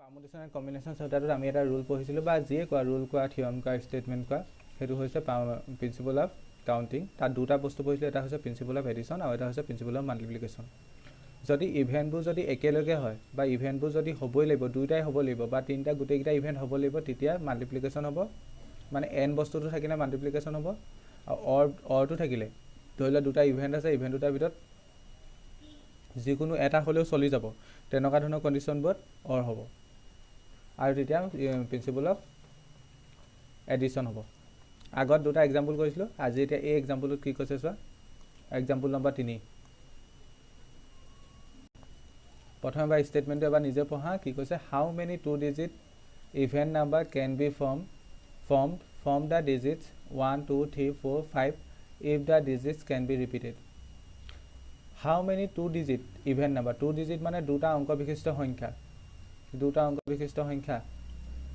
পাৰমুটেশ্যন and combination চেপ্টাৰটোত আমি এটা rule পঢ়িছিলোঁ বা যিয়ে কোৱা ৰুল কোৱা থিয়ৰম কোৱা ষ্টেটমেণ্ট কোৱা সেইটো হৈছে প্ৰিন্সিপল অফ কাউণ্টিং। তাত দুটা বস্তু পঢ়িছিলোঁ, এটা হৈছে প্ৰিন্সিপল অফ এডিশ্যন আৰু এটা হৈছে প্ৰিন্সিপল অফ মাল্টিপ্লিকেশ্যন। যদি ইভেণ্টবোৰ যদি একেলগে হয় বা ইভেণ্টবোৰ যদি হ'বই লাগিব, দুয়োটাই হ'ব লাগিব বা তিনিটা গোটেইকেইটা ইভেণ্ট হ'ব লাগিব, তেতিয়া মাল্টিপ্লিকেশ্যন হ'ব। মানে এন বস্তুটো থাকিলে মাল্টিপ্লিকেশ্যন হ'ব। আৰু অৰটো থাকিলে ধৰি লোৱা দুটা ইভেণ্ট আছে, ইভেণ্ট দুটাৰ ভিতৰত যিকোনো এটা হ'লেও চলি যাব, তেনেকুৱা ধৰণৰ কণ্ডিশ্যনবোৰত অৰ হ'ব। আৰু তেতিয়া প্ৰিন্সিপল অফ এডিশ্যন হ'ব। আগত দুটা এক্সাম্পল কৰিছিলোঁ, আজি এতিয়া এই এক্সাম্পলটোত কি কৈছে চোৱা। Example number 3। প্ৰথমে এবাৰ ষ্টেটমেণ্টটো এবাৰ নিজে পঢ়া। কি কৈছে? How many 2 digit even number can be formed from the digits 1 2 3 4 5 if the digits can be repeated. How many 2 digit even number, 2 digit মানে দুটা অংক বিশিষ্ট সংখ্যা, দুটা অংক বিশিষ্ট সংখ্যা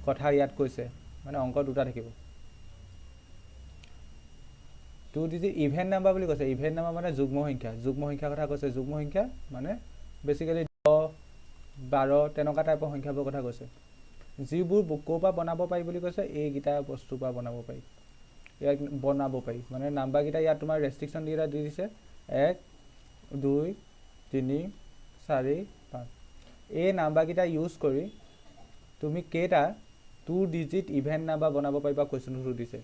কথা ইয়াত কৈছে, মানে অংক দুটা থাকিব। 2 ডিজিট ইভেণ্ট নাম্বাৰ বুলি কৈছে। ইভেণ্ট নাম্বাৰ মানে যুগ্ম সংখ্যা, যুগ্ম সংখ্যাৰ কথা কৈছে। যুগ্ম সংখ্যা মানে বেছিকেলি 10 12 তেনেকুৱা টাইপৰ সংখ্যাবোৰৰ কথা কৈছে, যিবোৰ ক'ৰ পৰা বনাব পাৰি বুলি কৈছে। এইকেইটা বস্তুৰ পৰা বনাব পাৰি, ইয়াক বনাব পাৰি। মানে নাম্বাৰকেইটা ইয়াত তোমাৰ ৰেষ্ট্ৰিকশ্যন কেইটা দি দিছে, 1 2 3 4 5। এই নাম্বাৰকেইটা ইউজ কৰি তুমি কেইটা 2 ডিজিট ইভেণ্ট নাম্বাৰ বনাব পাৰিবা কুৱেশ্যনটো দিছে।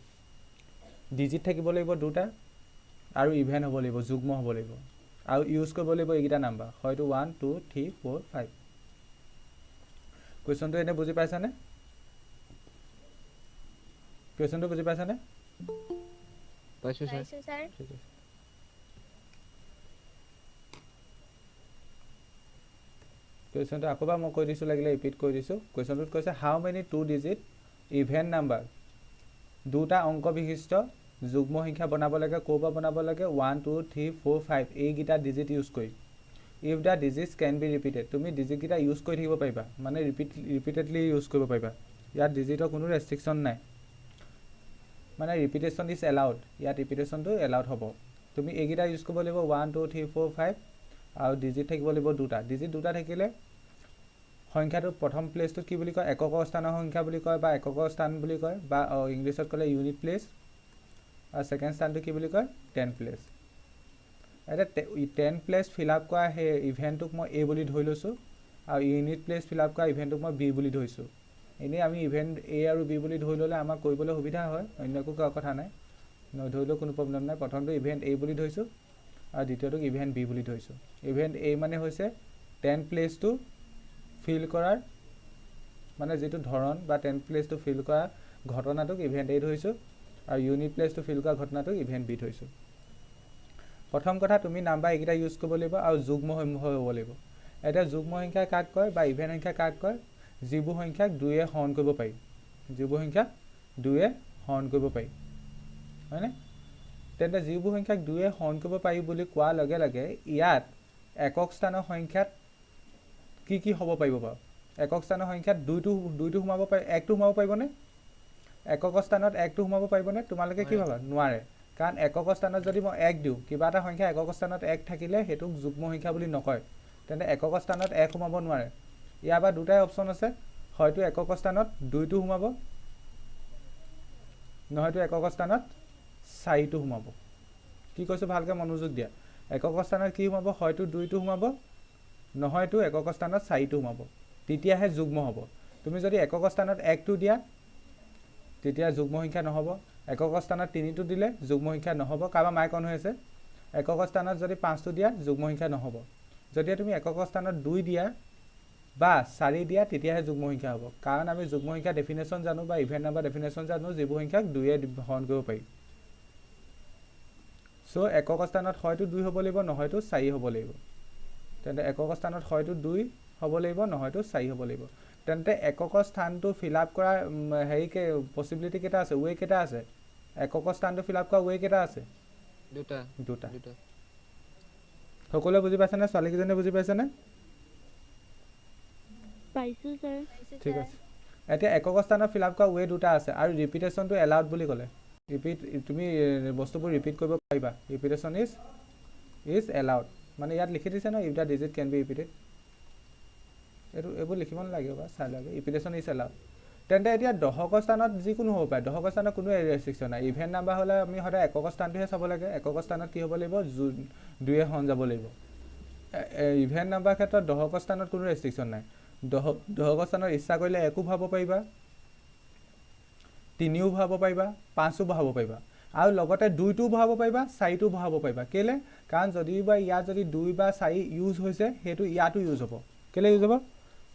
ডিজিট থাকিব লাগিব দুটা আৰু ইভেণ্ট হ'ব লাগিব, যুগ্ম হ'ব লাগিব, আৰু ইউজ কৰিব লাগিব এইকেইটা নাম্বাৰ, হয়তো 1 2 3 4 5। কুৱেশ্যনটো এনে বুজি পাইছানে? কুৱেশ্যনটো বুজি পাইছানে? পাইছোঁ ছাৰ। ঠিক আছে। কুৱেশ্যনটো আকৌবাৰ মই কৈ দিছোঁ, লাগিলে ৰিপিট কৰি দিছোঁ। কুৱেশ্যনটোত কৈছে how many 2 digit even number, দুটা অংক বিশিষ্ট যুগ্ম সংখ্যা বনাব লাগে। ক'ৰ পৰা বনাব লাগে? 1 2 3 4 5 এইকেইটা ডিজিট ইউজ কৰি। If the digits can be repeated, তুমি ডিজিটকেইটা ইউজ কৰি থাকিব পাৰিবা, মানে ৰিপিটেডলি ইউজ কৰিব পাৰিবা। ইয়াত ডিজিটৰ কোনো ৰেষ্ট্ৰিকশ্যন নাই, মানে ৰিপিটেশ্যন ইজ এলাউড। ইয়াত ৰিপিটেশ্যনটো এলাউড হ'ব। তুমি এইকেইটা ইউজ কৰিব লাগিব, 1 2 3 4 5, আৰু ডিজিট থাকিব লাগিব দুটা। ডিজিট দুটা থাকিলে সংখ্যাটো প্ৰথম প্লেচটোত কি বুলি কয়? একক স্থানৰ সংখ্যা বুলি কয় বা একক স্থান বুলি কয়, বা ইংলিছত ক'লে ইউনিট প্লেচ। আৰু ছেকেণ্ড স্থানটো কি বুলি কয়? 10 প্লেচ। এতিয়া 10 প্লেচ ফিল আপ কৰা সেই ইভেণ্টটোক মই এ বুলি ধৰি লৈছোঁ, আৰু ইউনিট প্লেচ ফিল আপ কৰা ইভেণ্টটোক মই বি বুলি ধৰিছোঁ। এনেই আমি ইভেণ্ট এ আৰু বি বুলি ধৰি ল'লে আমাক কৰিবলৈ সুবিধা হয়, অন্য একো কথা নাই, নধৰিলেও কোনো প্ৰব্লেম নাই। প্ৰথমটো ইভেণ্ট এ বুলি ধৰিছোঁ আৰু দ্বিতীয়টোক ইভেণ্ট বি বুলি ধৰিছোঁ। ইভেণ্ট এ মানে হৈছে 10 প্লেচটো ফিল কৰাৰ মানে যিটো ধৰণ, বা 10 প্লেচটো ফিল কৰা ঘটনাটোক ইভেণ্ট এ ধৰিছোঁ, আৰু ইউনিট প্লেচটো ফিল কৰা ঘটনাটোক ইভেণ্ট বি ধৰিছোঁ। প্ৰথম কথা, তুমি নাম্বাৰ এইকেইটা ইউজ কৰিব লাগিব আৰু যুগ্ম হ'ব লাগিব। এতিয়া যুগ্ম সংখ্যা কাক কয় বা ইভেণ্ট সংখ্যা কাক কয়? যিবোৰ সংখ্যাক 2য়ে হৰণ কৰিব পাৰি, যিবোৰ সংখ্যাক 2য়ে হৰণ কৰিব পাৰি, হয়নে? তেন্তে যিবোৰ সংখ্যাক 2য়ে হৰণ কৰিব পাৰি বুলি কোৱাৰ লগে লগে ইয়াত একক স্থানৰ সংখ্যাত কি কি হ'ব পাৰিব বাৰু? একক স্থানৰ সংখ্যাত দুইটো সোমাব পাৰি, একটো সোমাব পাৰিবনে? একক স্থানত একটো সোমাব পাৰিবনে? তোমালোকে কি ভাবা? নোৱাৰে। কাৰণ একক স্থানত যদি মই 1 দিওঁ, কিবা এটা সংখ্যা একক স্থানত 1 থাকিলে সেইটোক যুগ্ম সংখ্যা বুলি নকয়। তেন্তে একক স্থানত 1 সোমাব নোৱাৰে। ইয়াৰ পৰা দুটাই অপশ্যন আছে, হয়তো একক স্থানত 2টো সোমাব, নহয়তো একক স্থানত 4টো সোমাব। কি কৈছোঁ ভালকৈ মনোযোগ দিয়া। একক স্থানত কি সোমাব? হয়তো 2টো সোমাব, নহয়তো একক স্থানত 4টো সোমাব। তেতিয়াহে যুগ্ম হ'ব। তুমি যদি একক স্থানত 1টো দিয়া তেতিয়া যুগ্ম সংখ্যা নহ'ব। একক স্থানত 3টো দিলে যুগ্ম সংখ্যা নহ'ব। কাৰোবাৰ মাইক অন হৈ আছে? একক স্থানত যদি 5টো দিয়া যুগ্ম সংখ্যা নহ'ব। যদি তুমি একক স্থানত 2 দিয়া বা 4 দিয়া তেতিয়াহে যুগ্ম সংখ্যা হ'ব। কাৰণ আমি যুগ্ম সংখ্যা ডেফিনেশ্যন জানো বা ইভেণ্ট নাম্বাৰ ডেফিনেশ্যন জানো, যিবোৰ সংখ্যাক 2য়ে হৰণ কৰিব পাৰি। চ' একক স্থানত হয়তো 2 হ'ব লাগিব, নহয়তো 4 হ'ব লাগিব। তেন্তে একক স্থানত হয়তো 2 হ'ব লাগিব, নহয়তো 4 হ'ব লাগিব। তেন্তে একক স্থানটো ফিল আপ কৰা পচিবিলিটি কেইটা আছে? ৱে কেইটা আছে? একক স্থানটো ফিল আপ কৰা ৱে কেইটা আছে? দুটা। সকলোৱে বুজি পাইছেনে? ছোৱালীকেইজনীয়ে বুজি পাইছেনে? পাইছোঁ ছাৰ। ঠিক আছে। এতিয়া একক স্থানত ফিল আপ কৰা ৱে দুটা আছে, আৰু ৰিপিটেশ্যনটো এলাউড বুলি ক'লে। তুমি বস্তুবোৰ ৰিপিট কৰিব পাৰিবা। ৰিপিটেশ্যন ইজ এলাউড, মানে ইয়াত লিখি দিছে ন, if the digit can be repeated. এইবোৰ লিখিব নালাগে বা চাই লওক ইপিটেশ্যন ইজ এলাউড তেন্তে এতিয়া দশকৰ স্থানত যিকোনো হ'ব পাৰে দশকৰ স্থানত কোনো ৰেষ্ট্ৰিকশ্যন নাই ইভেণ্ট নাম্বাৰ হ'লে আমি সদায় একক স্থানটোহে চাব লাগে একক স্থানত কি হ'ব লাগিব 2 হৰণ যাব লাগিব ইভেণ্ট নাম্বাৰ ক্ষেত্ৰত দশকৰ স্থানত কোনো ৰেষ্ট্ৰিকশ্যন নাই দশকৰ স্থানত ইচ্ছা কৰিলে 1 ভৰাব পাৰিবা 3 ভৰাব পাৰিবা 5 ভৰাব পাৰিবা আৰু লগতে 2টো ভৰাব পাৰিবা 4টো ভৰাব পাৰিবা কেলে কাৰণ যদি বা ইয়াত যদি 2 বা 4 ইউজ হৈছে সেইটো ইয়াতো ইউজ হ'ব কেলে ইউজ হ'ব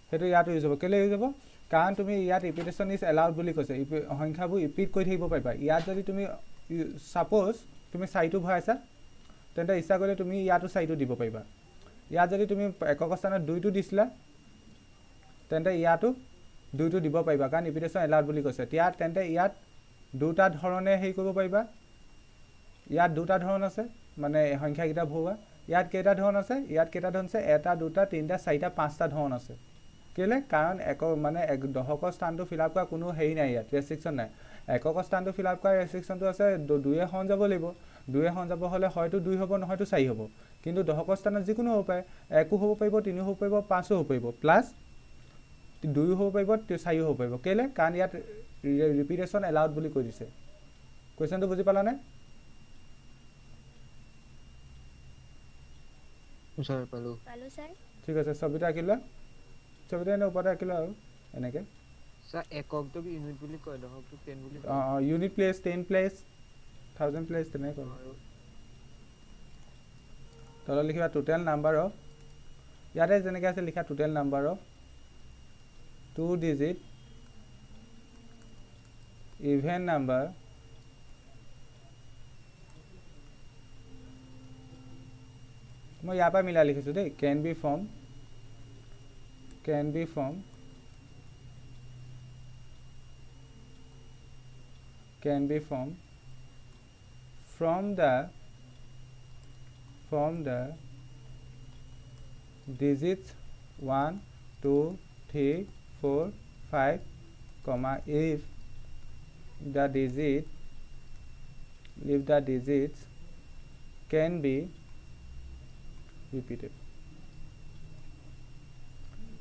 সেইটো ইয়াতো ইউজ হ'ব কেলে ইউজ হ'ব কাৰণ তুমি ইয়াত ইপিটেশ্যন ইজ এলাউড বুলি কৈছে সংখ্যাবোৰ ইপিট কৰি থাকিব পাৰিবা ইয়াত যদি তুমি সাপোজ তুমি 4টো ভৰাইছা তেন্তে ইচ্ছা কৰিলে তুমি ইয়াতো 4টো দিব পাৰিবা ইয়াত যদি তুমি একক স্থানত 2টো দিছিলা তেন্তে ইয়াতো 2টো দিব পাৰিবা কাৰণ ইপিটেশ্যন এলাউড বুলি কৈছে তেন্তে ইয়াত দুটা ধৰণে হেৰি কৰিব পাৰিবা ইয়াত দুটা ধৰণ আছে মানে সংখ্যাকেইটা ভৰোৱা ইয়াত কেইটা ধৰণ আছে ইয়াত কেইটা ধৰণ আছে 1 2 3 4 5টা ধৰণ আছে কেলে কাৰণ মানে দশকৰ স্থানটো ফিল আপ কৰা কোনো হেৰি নাই ইয়াত ৰেষ্ট্ৰিকশ্যন নাই একক স্থানটো ফিল আপ কৰা ৰেষ্ট্ৰিকশ্যনটো আছে 2 হৰণ যাব লাগিব 2 হৰণ যাব হ'লে হয়তো 2 হ'ব নহয়তো 4 হ'ব কিন্তু দশকৰ স্থানত যিকোনো হ'ব পাৰে 1 হ'ব পাৰিব 3 হ'ব পাৰিব 5 হ'ব পাৰিব প্লাছ 2 হ'ব পাৰিব 4 হ'ব পাৰিব কেলে কাৰণ ইয়াত ৰিপিটেশ্যন এলাউড বুলি কৈ দিছে কোৱেশ্চনটো বুজি পালানে স্যাৰ পালো স্যাৰ ঠিক আছে ছবিটা আঁকিলা ছবিটা এনে ওপৰতে আঁকিলা আৰু এনেকে স্যাৰ এককটো ইউনিট বুলি কয় দশকটো 10 বুলি ইউনিট প্লেস 10 প্লেস 1000 প্লেস তেনে কয় তল লিখিবা টোটাল নাম্বাৰ অফ ইয়াতে যেনেকৈ আছে লিখা total number of 2 digit even number মই ইয়াৰ পৰা মিলাই লিখিছোঁ দেই can be from the digits 1 2 3 4 5 comma if the digits can be repeated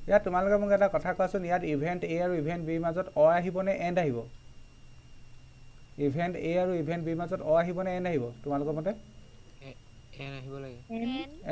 ইয়াত তোমালোকে মোক এটা কথা কোৱাচোন ইয়াত ইভেন্ট এ আৰু ইভেন্ট বি মাজত অ আহিবনে এণ্ড আহিব ইভেন্ট এ আৰু ইভেন্ট বি মাজত অ আহিবনে এণ্ড আহিব তোমালোকৰ মতে এন আহিব লাগে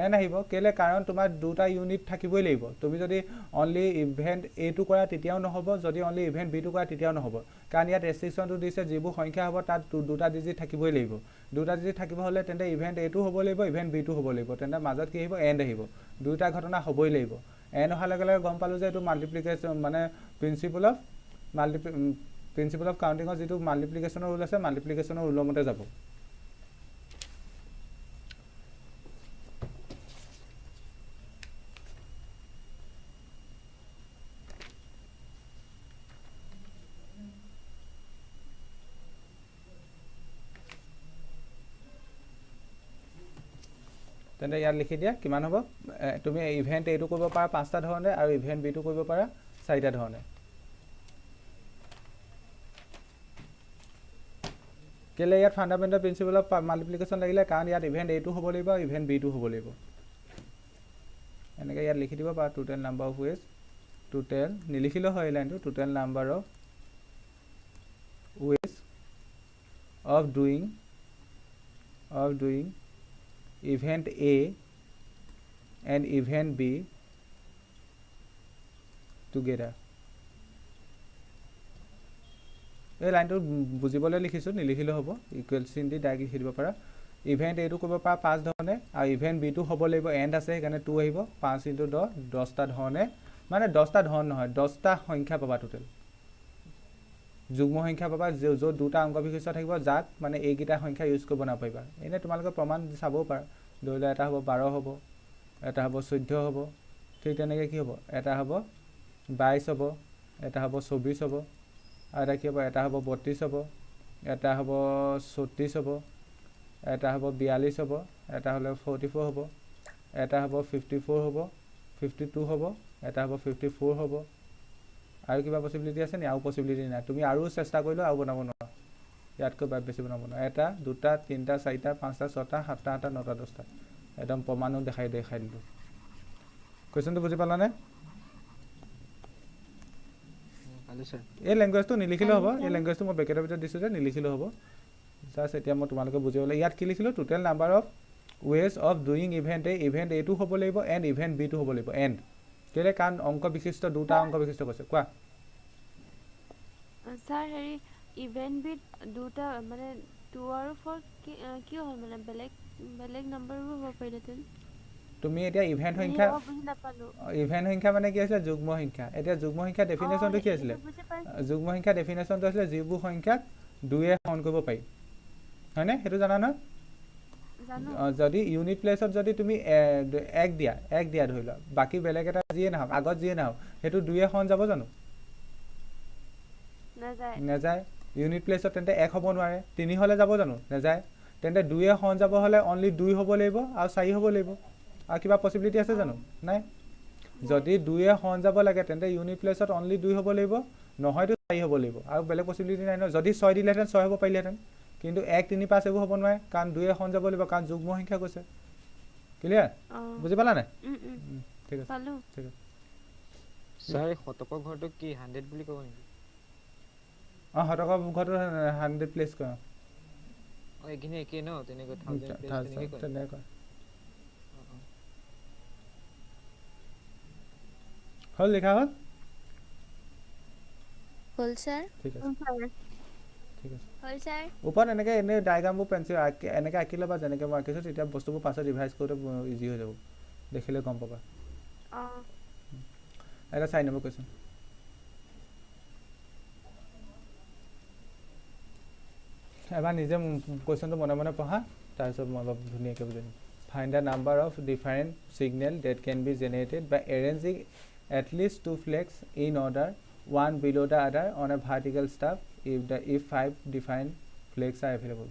এন আহিব কেলে কাৰণ তোমাৰ দুটা ইউনিট থাকিবই লাগিব তুমি যদি অনলি ইভেন্ট এ টো কৰা তেতিয়াও নহব যদি অনলি ইভেন্ট বি টো কৰা তেতিয়াও নহব কাৰণ ইয়াত ৰেষ্ট্ৰিকশ্যনটো দিছে যিবোৰ সংখ্যা হ'ব তাত দুটা ডিজিট থাকিবই লাগিব দুটা ডিজিট থাকিব হ'লে তেন্তে ইভেন্ট এ টো হ'ব লাগিব ইভেন্ট বি টো হ'ব লাগিব তেন্তে মাজত কি আহিব এণ্ড আহিব দুটা ঘটনা হ'বই লাগিব এণ্ড অহাৰ লগে লগে গম পালোঁ যে এইটো মাল্টিপ্লিকেশ্যন মানে প্ৰিন্সিপল অফ কাউণ্টিঙৰ যিটো মাল্টিপ্লিকেশ্যনৰ ৰুল আছে মাল্টিপ্লিকেশ্যনৰ ৰুলৰ মতে যাব তেন্তে ইয়াত লিখি দিয়া কিমান হ'ব তুমি ইভেন্ট এটো কৰিব পাৰা 5টা ধৰণে আৰু ইভেন্ট বি টো কৰিব পাৰা 4টা ধৰণে কেলে ইয়াত ফাণ্ডামেণ্টেল প্ৰিন্সিপল অফ মাল্টিপ্লিকেশ্যন লাগিলে কাৰণ ইয়াত ইভেন্ট এ টো হ'ব লাগিব ইভেন্ট বি টো হ'ব লাগিব এনেকৈ ইয়াত লিখি দিব পাৰা total number of ways total নিলিখিলেও হয় লাইনটো total number of ways of doing event A and event B together এই লাইনটো বুজিবলৈ লিখিছোঁ নিলিখিলেও হ'ব ইকুৱেল চিন দি ডাইৰেক্ট লিখি দিব পাৰা ইভেন্ট এটো কৰিব পাৰা 5 ধৰণে আৰু ইভেন্ট বি টো হ'ব লাগিব এণ্ড আছে সেইকাৰণে 2 আহিব 5 × 10 10টা ধৰণে মানে 10টা ধৰণ নহয় 10টা সংখ্যা পাবা টোটেল যুগ্ম সংখ্যা পাবা য'ত দুটা অংক বিশিষ্ট থাকিব যাক মানে এইকেইটা সংখ্যা ইউজ কৰিব নাপাৰিবা এনে তোমালোকে প্ৰমাণ চাব পাৰা ধৰি লোৱা এটা হ'ব 12 হ'ব এটা হ'ব 14 হ'ব ঠিক তেনেকৈ কি হ'ব এটা হ'ব 22 হ'ব এটা হ'ব 24 হ'ব আৰু এটা কি হ'ব এটা হ'ব 32 হ'ব এটা হ'ব 36 হ'ব এটা হ'ব 42 হ'ব এটা হ'লে 44 হ'ব এটা হ'ব 54 হ'ব 52 হ'ব এটা হ'ব 54 হ'ব আৰু কিবা পসিবিলিটি আছে নি আৰু পসিবিলিটি নাই তুমি আৰু চেষ্টা কৰিলে আৰু বনাব নোৱাৰা ইয়াতকৈ বেছি বনাব নোৱাৰা এটা দুটা তিনটা চাৰিটা পাঁচটা ছটা সাতটা আঠটা নটা 10টা একদম প্ৰমাণো দেখাই দিলোঁ কুৱেশ্যনটো বুজি পালানে ভালো স্যাৰ এই ল্যাঙ্গুৱেজটো নিলিখিলেও হ'ব এই ল্যাঙ্গুৱেজটো মই ব্ৰেকেটৰ ভিতৰত দিছোঁ যে নিলিখিলেও হ'ব জাষ্ট এতিয়া মই তোমালোকে বুজিবলৈ ইয়াত কি লিখিলোঁ total number of ways of doing event এটো হ'ব লাগিব এণ্ড ইভেণ্ট বিটো হ'ব লাগিব এণ্ড কেলৈ কাৰণ অংক বিশিষ্ট দুটা অংক বিশিষ্ট কৈছে কোৱা স্যাৰ হেৰি ইভেন্ট বিট দুটা মানে 2 আৰু 4 কি হ'ল মানে বেলেগ নাম্বাৰবোৰ হ'ব পাৰিলেতেন তুমি এতিয়া ইভেণ্ট সংখ্যা মানে কি আছিলে যুগ্ম সংখ্যা এতিয়া যুগ্ম সংখ্যা ডেফিনেশ্যনটো কি আছিলে যুগ্ম সংখ্যা ডেফিনেশ্যনটো আছিলে যিবোৰ সংখ্যাক 2 হৰণ কৰিব পাৰি হয়নে সেইটো জানা নহয় যদি ইউনিট প্লেছত যদি তুমি এক দিয়া ধৰি লোৱা বাকী বেলেগ এটা যিয়ে নাহক আগত যিয়ে নাহক সেইটো 2 হৰণ যাব জানো নাযায় ইউনিট প্লেছত তেন্তে 1 হ'ব নোৱাৰে 3 হ'লে যাব জানো নাযায় তেন্তে 2 হৰণ যাব হ'লে অনলি 2 হ'ব লাগিব আৰু 4 হ'ব লাগিব আৰু কিবা পসিবিলিটি আছে জানো নাই যদি 2 হৰণ যাব লাগে তেন্তে ইউনিট প্লেছত অনলি 2 হ'ব লাগিব নহয়তো 4 হ'ব লাগিব আৰু বেলেগ পসিবিলিটি নাই ন যদি 6 দিলেহেঁতেন 6 হ'ব পাৰিলেহেঁতেন কিন্তু 1 3 5 এইবোৰ হ'ব নোৱাৰে কাৰণ 2 হৰণ যাব লাগিব কাৰণ যুগ্ম সংখ্যা কৈছে ক্লিয়াৰ বুজি পালা নাই ঠিক আছে পালো ঠিক আছে স্যাৰ শতকৰ ঘৰটো কি 100 বুলি ক'ব নেকি শতকৰ ঘৰটো 100 প্লেস কৰা এখিনি একে ন তেনেকৈ 1000 প্লেস তেনেকৈ কয় তেনেকৈ হল লিখা হল স্যাৰ ঠিক আছে ঠিক আছে হল স্যাৰ ওপৰত এনেকৈ এনে ডায়াগ্ৰামবোৰ পেন্সিল এনেকৈ আঁকি ল'বা যেনেকৈ মই আঁকিছোঁ তেতিয়া বস্তুবোৰ পাছত ৰিভাইজ কৰোঁতে ইজি হৈ যাব দেখিলে গম পাবা এটা 4 নম্বৰ কুৱেশ্যন এবাৰ নিজে কুৱেশ্যনটো মনে মনে পঢ়া তাৰপিছত মই অলপ ধুনীয়াকৈ বুজাই দিম find the number of different signal that can be generated by arranging at least 2 flags in order one below the other on a vertical staff if 5 defined flags are available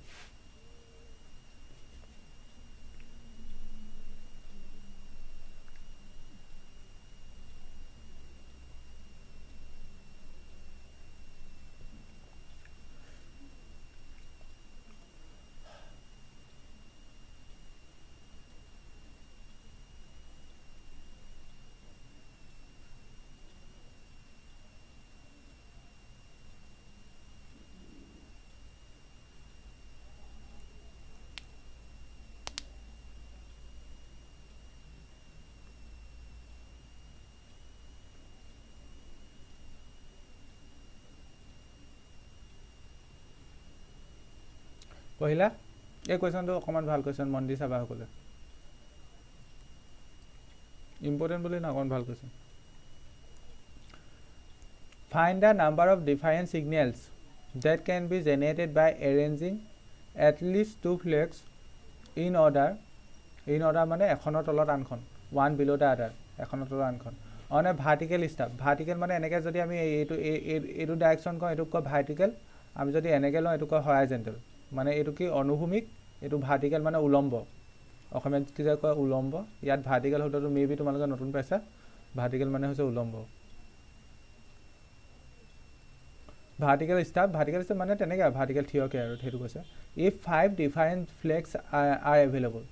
পহিলা এই কুৱেশ্যনটো অকণমান ভাল কুৱেশ্যন মন দি চাবা সকলে important বুলি না অকণমান ভাল question find the number of different signals that can be generated by arranging at least 2 flags in order মানে এখনৰ তলত আনখন ওৱান বিল' দ্য আদাৰ এখনৰ তলত আনখন on a vertical staff vertical মানে এনেকৈ যদি আমি এইটো ডাইৰেকশ্যন কওঁ এইটোক কয় ভাৰ্টিকেল আমি যদি এনেকৈ লওঁ এইটো কয় হৰাইজেণ্টেল মানে এইটো কি অনুভূমিক এইটো ভাৰ্টিকেল মানে উলম্ব অসমীয়াত কি যে কয় উলম্ব ইয়াত ভাৰ্টিকেল শব্দটো মেবি তোমালোকে নতুন পাইছা ভাৰ্টিকেল মানে হৈছে উলম্ব ভাৰ্টিকেল ষ্টাফ মানে তেনেকৈ ভাৰ্টিকেল থিয়কে আৰু সেইটো কৈছে if 5 different Flags R available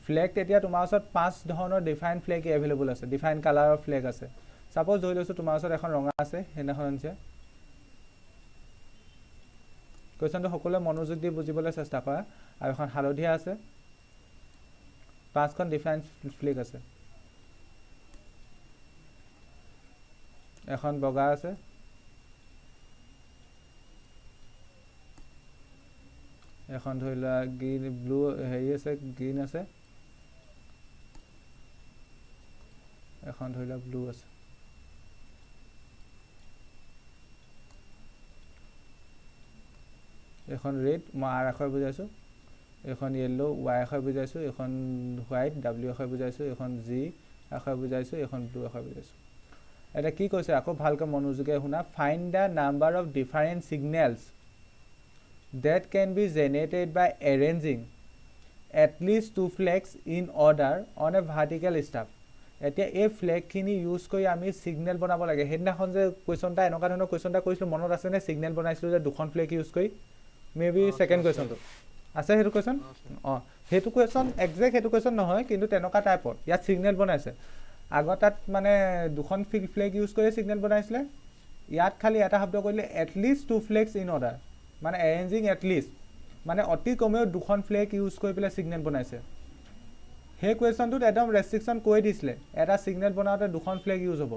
flag তেতিয়া তোমাৰ ওচৰত 5 ধৰণৰ ডিফাৰেণ্ট ফ্লেগ এভেইলেবল আছে ডিফাৰেণ্ট কালাৰৰ ফ্লেগ আছে ছাপ'জ ধৰি লৈছোঁ তোমাৰ ওচৰত এখন ৰঙা আছে সেইদিনাখন আনিছে কুৱেশ্যনটো সকলোৱে মনোযোগ দি বুজিবলৈ চেষ্টা কৰা আৰু এখন হালধীয়া আছে 5খন ডিফাৰেণ্ট ফ্লেগ আছে এখন বগা আছে এখন ধৰি লোৱা গ্ৰীণ ব্লু হেৰি আছে গ্ৰীণ আছে এখন ধৰি লোৱা ব্লু আছে এখন ৰেড মই আৰ আখৰ বুজাইছোঁ এখন য়েল্লো ৱাই আখৰ বুজাইছোঁ এখন হোৱাইট ডাব্লিউ আখৰ বুজাইছোঁ এখন জি আখৰ বুজাইছোঁ এখন ব্লু আখৰ বুজাইছোঁ এটা কি কৈছে আকৌ ভালকৈ মনোযোগে শুনা find the number of different signals that can be generated by arranging at least 2 flags in order on a vertical staff এতিয়া এই ফ্লেগখিনি ইউজ কৰি আমি ছিগনেল বনাব লাগে সেইদিনাখন যে কুৱেশ্যনটা এনেকুৱা ধৰণৰ কুৱেশ্যনটা কৰিছিলোঁ মনত আছেনে ছিগনেল বনাইছিলোঁ যে দুখন ফ্লেগ ইউজ কৰি মেবি ছেকেণ্ড কুৱেশ্যনটো আছে সেইটো কুৱেশ্যন সেইটো কুৱেশ্যন একজেক্ট সেইটো কুৱেশ্যন নহয় কিন্তু তেনেকুৱা টাইপত ইয়াত ছিগনেল বনাইছে আগত তাত মানে দুখন ফ্লেগ ইউজ কৰি ছিগনেল বনাইছিলে ইয়াত খালি এটা শব্দ কৰিলে এটলিষ্ট 2 ফ্লেগছ ইন অৰ্ডাৰ মানে এৰেঞ্জিং এটলিষ্ট মানে অতি কমেও 2খন ফ্লেগ ইউজ কৰি পেলাই ছিগনেল বনাইছে সেই কুৱেশ্যনটোত একদম ৰেষ্ট্ৰিকশ্যন কৈ দিছিলে এটা ছিগনেল বনাওঁতে 2খন ফ্লেগ ইউজ হ'ব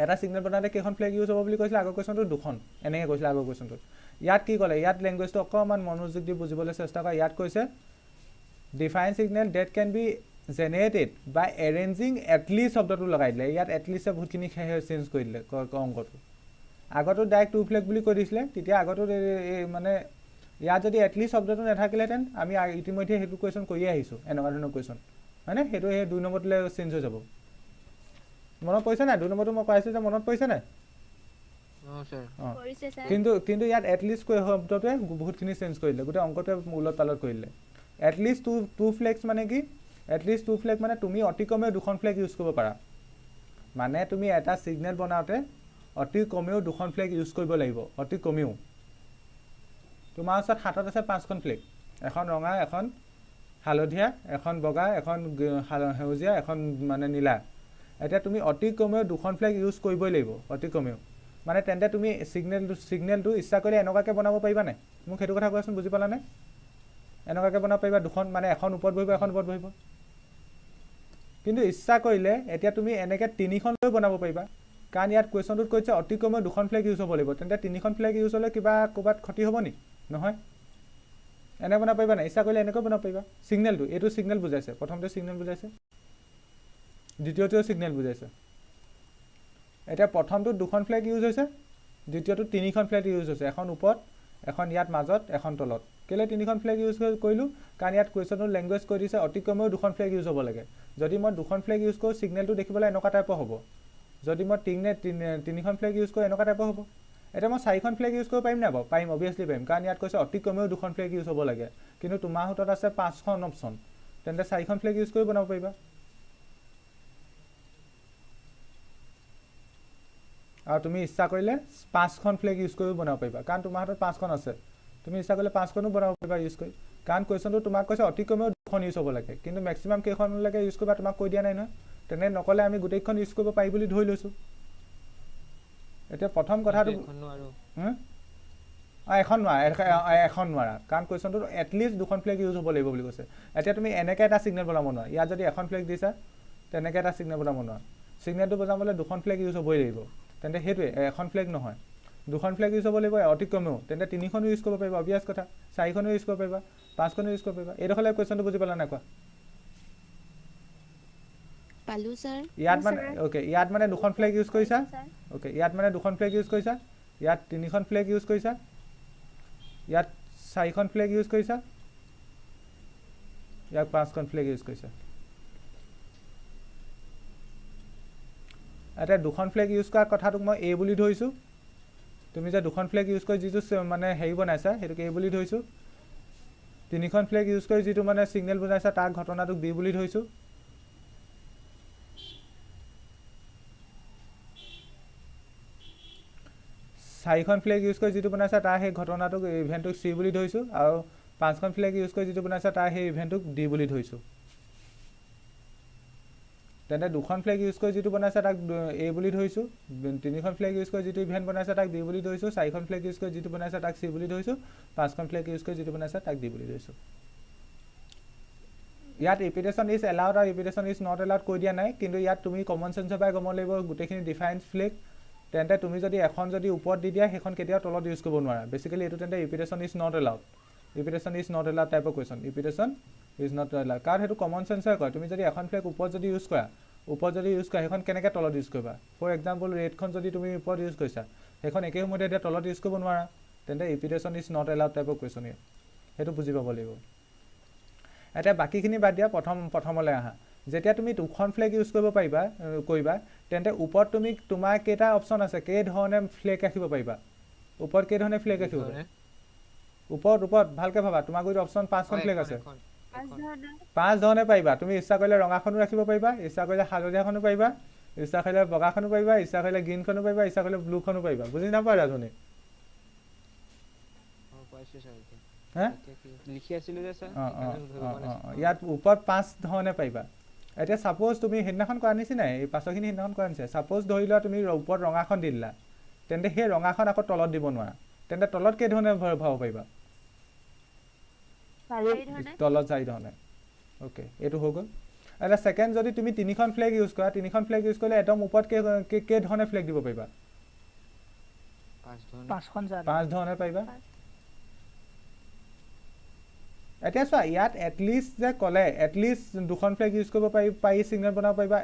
এটা ছিগনেল বনাওঁতে কেইখন ফ্লেগ ইউজ হ'ব বুলি কৈছিলে আগৰ কুৱেশ্যনটোত 2খন এনেকৈ কৈছিলে আগৰ কুৱেশ্যনটোত ইয়াত কি ক'লে ইয়াত লেংগুৱেজটো অকণমান মনোযোগ দি বুজিবলৈ চেষ্টা কৰা ইয়াত কৈছে define signal that can be generated by arranging at least শব্দটো লগাই দিলে ইয়াত এটলিষ্টে বহুতখিনি চেঞ্জ কৰি দিলে অংকটো আগতো ডাইৰেক্ট 2 ফ্লেগ বুলি কৈ দিছিলে তেতিয়া আগতো মানে ইয়াত যদি এটলিষ্ট শব্দটো নাথাকিলেহেঁতেন আমি ইতিমধ্যে সেইটো কুৱেশ্যন কৰিয়ে আহিছোঁ এনেকুৱা ধৰণৰ কুৱেশ্যন হয়নে সেইটো সেই 2 নম্বৰটোলৈ চেঞ্জ হৈ যাব মনত পৰিছে নাই 2 নম্বৰটো মই পাইছোঁ যে মনত পৰিছে নাই কিন্তু ইয়াত এটলিষ্ট শব্দটোৱে বহুতখিনি চেঞ্জ কৰি দিলে গোটেই অংকটোৱে উলট পালট কৰি দিলে এটলিষ্ট 2 ফ্লেগছ মানে কি এটলিষ্ট 2 ফ্লেগ মানে তুমি অতি কমেও 2খন ফ্লেগ ইউজ কৰিব পাৰা মানে তুমি এটা ছিগনেল বনাওঁতে অতি কমেও 2খন ফ্লেগ ইউজ কৰিব লাগিব অতি কমেও তোমাৰ ওচৰত হাতত আছে 5খন ফ্লেগ এখন ৰঙা এখন হালধীয়া এখন বগা এখন সেউজীয়া এখন মানে নীলা এতিয়া তুমি অতি কমেও 2খন ফ্লেগ ইউজ কৰিবই লাগিব অতি কমেও মানে তেন্তে তুমি ছিগনেলটো ইচ্ছা কৰিলে এনেকুৱাকৈ বনাব পাৰিবা নাই মোক সেইটো কথা কোৱাচোন বুজি পালানে এনেকুৱাকৈ বনাব পাৰিবা 2খন মানে এখন ওপৰত বহিব এখন ওপৰত বহিব কিন্তু ইচ্ছা কৰিলে এতিয়া তুমি এনেকৈ 3খন লৈ বনাব পাৰিবা কাৰণ ইয়াত কুৱেশ্যনটোত কৈছে অতি কমেও 2খন ফ্লেগ ইউজ হ'ব লাগিব তেন্তে 3খন ফ্লেগ ইউজ হ'লে কিবা ক'ৰবাত ক্ষতি হ'ব নি নহয় এনে বনাব পাৰিবা নাই ইচ্ছা কৰিলে এনেকৈ বনাব পাৰিবা ছিগনেলটো এইটো ছিগনেল বুজাইছে প্ৰথমতে ছিগনেল বুজাইছে দ্বিতীয়টোও ছিগনেল বুজাইছে এতিয়া প্ৰথমটোত 2খন ফ্লেগ ইউজ হৈছে দ্বিতীয়টোত 3খন ফ্লেগ ইউজ হৈছে এখন ওপৰত এখন ইয়াত মাজত এখন তলত কেলৈ 3খন ফ্লেগ ইউজ কৰিলোঁ কাৰণ ইয়াত কুৱেশ্যনৰ লেংগুৱেজ কৈ দিছে অতি কমেও 2খন ফ্লেগ ইউজ হ'ব লাগে যদি মই 2খন ফ্লেগ ইউজ কৰোঁ ছিগনেলটো দেখিবলৈ এনেকুৱা টাইপৰ হ'ব যদি মই 3খন ফ্লেগ ইউজ কৰোঁ এনেকুৱা টাইপৰ হ'ব এতিয়া মই 4খন ফ্লেগ ইউজ কৰিব পাৰিম নাই বাৰু পাৰিম অভিয়াছলি পাৰিম কাৰণ ইয়াত কৈছে অতি কমেও 2খন ফ্লেগ ইউজ হ'ব লাগে কিন্তু তোমাৰ হাতত আছে 5খন অপশ্যন তেন্তে 4খন ফ্লেগ ইউজ কৰি বনাব পাৰিবা আৰু তুমি ইচ্ছা কৰিলে 5খন ফ্লেগ ইউজ কৰি বনাব পাৰিবা কাৰণ তোমাৰ হাতত 5খন আছে তুমি ইচ্ছা কৰিলে 5খনো বনাব পাৰিবা ইউজ কৰি কাৰণ কুৱেশ্যনটো তোমাক কৈছে অতি কমেও 2খন ইউজ হ'ব লাগে কিন্তু মেক্সিমাম কেইখনলৈকে ইউজ কৰিবা তোমাক কৈ দিয়া নাই নহয় তেনে নক'লে আমি গোটেইখন ইউজ কৰিব পাৰি বুলি ধৰি লৈছোঁ এতিয়া প্ৰথম কথাটো এখন নোৱাৰা কাৰণ কুৱেশ্যনটোত এটলিষ্ট 2খন ফ্লেগ ইউজ হ'ব লাগিব বুলি কৈছে এতিয়া তুমি এনেকৈ এটা ছিগনেল বনাব নোৱাৰা ইয়াত যদি এখন ফ্লেগ দিছা তেনেকৈ এটা ছিগনেল বনাব নোৱাৰা ছিগনেলটো বনাবলৈ 2খন ফ্লেগ ইউজ হ'বই লাগিব তেন্তে সেইটোৱে এখন ফ্লেগ নহয় 2খন ফ্লেগ ইউজ হ'ব লাগিব অতি কমেও তেন্তে 3খনো ইউজ কৰিব পাৰিবা অভিয়াছ কথা 4খনো ইউজ কৰিব পাৰিবা 5খনো ইউজ কৰিব পাৰিবা এইডোখৰলৈ কুৱেশ্যনটো বুজি পালা নাই কোৱা পালো স্যাৰ ইয়াত মানে ওকে ইয়াত মানে 2খন ফ্লেগ ইউজ কৰিছা ওকে ইয়াত মানে 2খন ফ্লেগ ইউজ কৰিছা ইয়াত 3খন ফ্লেগ ইউজ কৰিছা ইয়াত 4খন ফ্লেগ ইউজ কৰিছা ইয়াত 5খন ফ্লেগ ইউজ কৰিছা এতিয়া 2খন ফ্লেগ ইউজ কৰা কথাটোক মই এ বুলি ধৰিছোঁ তুমি যে 2খন ফ্লেগ ইউজ কৰি যিটো মানে হেৰি বনাইছা সেইটোক এ বুলি ধৰিছোঁ 3খন ফ্লেগ ইউজ কৰি যিটো মানে ছিগনেল বনাইছা তাৰ ঘটনাটোক বি বুলি ধৰিছোঁ 4খন ফ্লেগ ইউজ কৰি যিটো বনাইছা তাৰ সেই ঘটনাটোক ইভেণ্টটোক চি বুলি ধৰিছোঁ আৰু 5খন ফ্লেগ ইউজ কৰি যিটো বনাইছা তাৰ সেই ইভেণ্টটোক ডি বুলি ধৰিছোঁ তেন্তে 2খন ফ্লেগ ইউজ কৰি যিটো বনাইছা তাক এ বুলি ধৰিছোঁ 3খন ফ্লেগ ইউজ কৰি যিটো ইভেণ্ট বনাইছা তাক বি বুলি ধৰিছোঁ 4খন ফ্লেগ ইউজ কৰি যিটো বনাইছা তাক চি বুলি ধৰিছোঁ 5খন ফ্লেগ ইউজ কৰি যিটো বনাইছা তাক ডি বুলি ধৰিছোঁ ইয়াত ৰিপিটেশ্যন ইজ এলাউড আৰু ৰিপিটেশ্যন ইজ নট এলাউড কৈ দিয়া নাই কিন্তু ইয়াত তুমি কমন চেঞ্চৰ পৰাই গম লাগিব গোটেইখিনি ডিফাৰেঞ্চ ফ্লেগ তেন্তে তুমি যদি এখন যদি ওপৰত দি দিয়া সেইখন কেতিয়াও তলত ইউজ কৰিব নোৱাৰা বেচিকেলি এইটো তেন্তে ৰিপিটেশ্যন ইজ নট এলাউড টাইপৰ কুৱেশ্যন ৰিপিটেশ্যন ইজ নট এলাউড কাৰণ সেইটো কমন চেঞ্চৰে কয় তুমি যদি এখন ফ্লেগ ওপৰত যদি ইউজ কৰা সেইখন কেনেকৈ তলত ইউজ কৰিবা ফৰ এক্সাম্পল ৰেডখন যদি তুমি ওপৰত ইউজ কৰিছা সেইখন একে সময়তে এতিয়া তলত ইউজ কৰিব নোৱাৰা তেন্তে ৰিপিটেশ্যন ইজ নট এলাউড টাইপৰ কুৱেশ্যন সেইটো বুজি পাব লাগিব এতিয়া বাকীখিনি বাদ দিয়া প্ৰথমলৈ আহা যেতিয়া তুমি 2খন ফ্লেগ ইউজ কৰিবা তেন্তে ওপৰত তুমি তোমাৰ কেইটা অপশ্যন আছে কেইধৰণে ফ্লেগ ৰাখিব পাৰিবা ওপৰত কেইধৰণে ফ্লেগ ৰাখিব পাৰিবা ওপৰত ভালকৈ ভাবা তোমাৰ গুৰিত অপশ্যন 5খন ফ্লেগ আছে 5 ধৰণে পাৰিবা তুমি ইচ্ছা কৰিলে ৰঙাখনো ৰাখিব পাৰিবা ইচ্ছা কৰিলে হালধীয়াখনো পাৰিবা ইচ্ছা কৰিলে বগাখনো পাৰিবা ইচ্ছা কৰিলে গ্ৰীণখনো পাৰিবা ইচ্ছা কৰিলে ব্লুখনো পাৰিবা বুজি নাপায় ৰাজনী ইয়াত ওপৰত 5 ধৰণে পাৰিবা এতিয়া ছাপোজ তুমি সেইদিনাখন কৰা নিচিনাই এই পাছৰখিনি সেইদিনাখন কৰা নিচিনাই ছাপোজ ধৰি লোৱা তুমি ওপৰত ৰঙাখন দি দিলা তেন্তে সেই ৰঙাখন আকৌ তলত দিব নোৱাৰা তেন্তে তলত কেইধৰণে ভৰাব পাৰিবা তলত 4 ধৰণে ওকে এইটো হৈ গ'ল এটা সেকেন্ড যদি তুমি তিনিখন ফ্লেগ ইউজ কৰা তিনিখন ফ্লেগ ইউজ কৰিলে একদম ওপৰত কেইধৰণে ফ্লেগ দিব পাৰিবা 5 ধৰণে পাৰিবা এতিয়া চোৱা ইয়াত এটলিষ্ট যে ক'লে এটলিষ্ট দুখন ফ্লেগ ইউজ কৰিব পাৰি সিগনেল বনাব পাৰিবা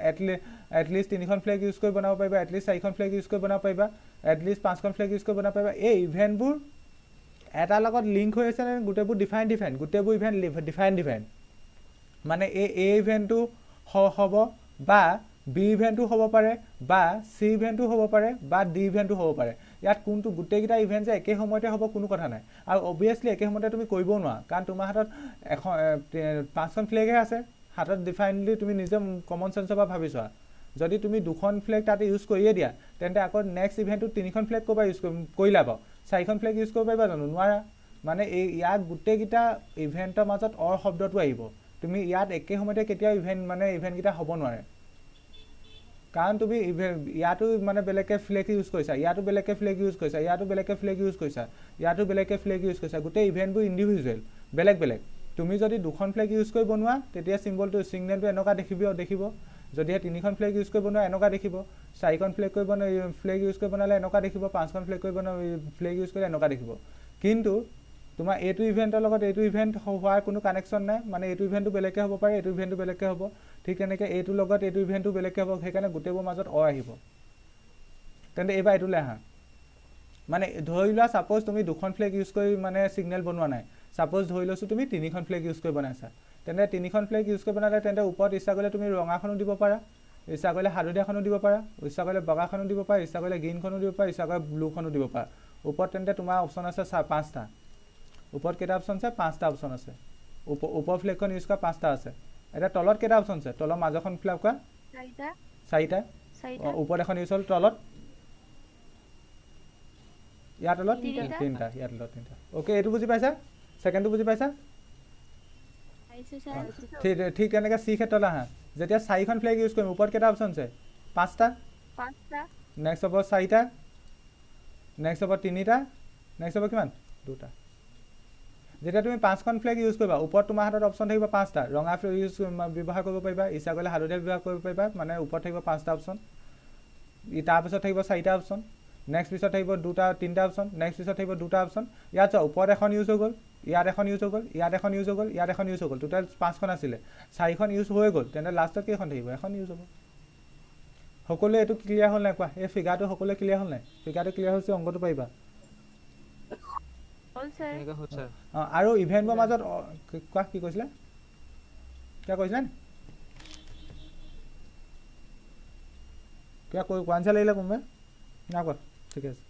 এটলিষ্ট তিনিখন ফ্লেগ ইউজ কৰি বনাব পাৰিবা এটলিষ্ট 4খন ফ্লেগ ইউজ কৰি বনাব পাৰিবা এটলিষ্ট 5খন ফ্লেগ ইউজ কৰি বনাব পাৰিবা এই ইভেন্টবোৰ এটা লগত লিংক হৈ আছে নে গোটেইবোৰ ডিফাইন গোটেইবোৰ ইভেন্ট ডিফাইন মানে এই ইভেন্টটো হ'ব বা বি ইভেন্টটো হ'ব পাৰে বা সি ইভেন্টটো হ'ব পাৰে বা ডি ইভেন্টটো হ'ব পাৰে ইয়াত কোনটো গোটেইকেইটা ইভেন্ট যে একে সময়তে হ'ব কোনো কথা নাই আৰু অবভিয়াছলি একে সময়তে তুমি কৰিবও নোৱাৰা কাৰণ তোমাৰ হাতত 5খন ফ্লেগহে আছে হাতত ডিফাইনলি তুমি নিজে কমন চেন্সৰ পৰা ভাবি চোৱা যদি তুমি দুখন ফ্লেগ তাতে ইউজ কৰিয়ে দিয়া তেন্তে আকৌ নেক্সট ইভেন্টটো তিনিখন ফ্লেগ ক'বা ইউজ কৰিলা বাৰু 4খন ফ্লেগ ইউজ কৰিব পাৰিবা জানো নোৱাৰা মানে এই ইয়াত গোটেইকেইটা ইভেন্টৰ মাজত শব্দটো আহিব তুমি ইয়াত একে সময়তে কেতিয়াও ইভেন্টকেইটা হ'ব নোৱাৰে কাৰণ তুমি ইয়াতো মানে বেলেগকে ফ্লেগ ইউজ কৰিছা ইয়াতো বেলেগকে ফ্লেগ ইউজ কৰিছা ইয়াতো বেলেগকে ফ্লেগ ইউজ কৰিছা ইয়াতো বেলেগকে ফ্লেগ ইউজ কৰিছা গোটেই ইভেন্টবোৰ ইণ্ডিভিজুৱেল বেলেগ তুমি যদি দুখন ফ্লেগ ইউজ কৰি বনোৱা তেতিয়া সিগনেলটো এনেকুৱা দেখিব যদিহে তিনিখন ফ্লেগ ইউজ কৰি বনোৱা এনেকুৱা দেখিব 4খন ফ্লেগ ইউজ কৰি বনালে এনেকুৱা দেখিব 5খন ফ্লেগ ইউজ কৰিলে এনেকুৱা দেখিব কিন্তু তোমাৰ এইটো ইভেন্টৰ লগত এইটো ইভেন্ট হোৱাৰ কোনো কানেকশ্যন নাই মানে এইটো ইভেন্টটো বেলেগকে হ'ব পাৰে এইটো ইভেন্টটো বেলেগকে হ'ব ঠিক তেনেকৈ এইটো লগত এইটো ইভেন্টটো বেলেগকে হ'ব সেইকাৰণে গোটেইবোৰ মাজত আহিব তেন্তে এইবাৰ এইটোলৈ আহা মানে ধৰি লোৱা ছাপোজ তুমি দুখন ফ্লেগ ইউজ কৰি মানে সিগনেল বনোৱা নাই ছাপোজ ধৰি লৈছোঁ তুমি তিনিখন ফ্লেগ ইউজ কৰি বনাইছা তেন্তে তিনিখন ফ্লেগ ইউজ কৰি বনালে তেন্তে ওপৰত ইচ্ছা কৰিলে তুমি ৰঙাখনো দিব পাৰা ইচ্ছা কৰিলে হালধীয়াখনো দিব পাৰা ইচ্ছা কৰিলে বগাখনো দিব পাৰা ইচ্ছা কৰিলে গ্ৰীণখনো দিব পাৰা ইচ্ছা কৰিলে ব্লুখনো দিব পাৰা ওপৰত তেন্তে তোমাৰ অপশ্যন আছে 5টা ওপৰত কেইটা অপশ্যন আছে 5টা অপশ্যন আছে ওপৰ ফ্লেগখন ইউজ কৰা 5টা আছে এটা তলত কেইটা অপশ্যন আছে তলৰ মাজৰখন ফ্লেগ কৰা 4টা ওপৰত এখন ইউজ হ'ল তলত ইয়াৰ তলত 3টা ইয়াৰ তলত 3টা ওকে এইটো বুজি পাইছা সেকেন্ডটো বুজি পাইছা ঠিক তেনেকৈ চি ক্ষেত্ৰলৈ আহা যেতিয়া 4খন ফ্লেগ ইউজ কৰিম ওপৰত কেইটা অপশ্যন আছে 5টা নেক্সট হ'ব 4টা নেক্সট হ'ব 3টা নেক্সট হ'ব কিমান 2টা যেতিয়া তুমি 5খন ফ্লেগ ইউজ কৰিবা ওপৰত তোমাৰ হাতত অপশ্যন থাকিব 5টা ৰঙা ফ্লেগ ইউজ ব্যৱহাৰ কৰিব পাৰিবা ইচ্ছা কৰিলে হালধীয়া ব্যৱহাৰ কৰিব পাৰিবা মানে ওপৰত থাকিব 5টা অপশ্যন তাৰপিছত থাকিব 4টা অপশ্যন নেক্সট পিছত থাকিব 3টা অপশ্যন নেক্সট পিছত থাকিব 2টা অপশ্যন ইয়াত চোৱা ওপৰত এখন ইউজ হৈ গ'ল ইয়াত এখন ইউজ হৈ গ'ল ইয়াত এখন ইউজ হৈ গ'ল ইয়াত এখন ইউজ হৈ গ'ল টোটেল 5খন আছিলে 4খন ইউজ হৈ গ'ল তেন্তে লাষ্টত কেইখন থাকিব এখন ইউজ হ'ব সকলোৱে এইটো ক্লিয়াৰ হ'ল নাই কোৱা এই ফিগাৰটো সকলোৱে ক্লিয়াৰ হ'ল নাই ফিগাৰটো ক্লিয়াৰ হৈছে অংকটো পাৰিবা আৰু ইভেন্টৰ মাজত কোৱা কি কৈছিলা কিয় কৈছিলা কিয় কোৱাঞ্চা লাগিলে কোনোবাই না কোৱা ঠিক আছে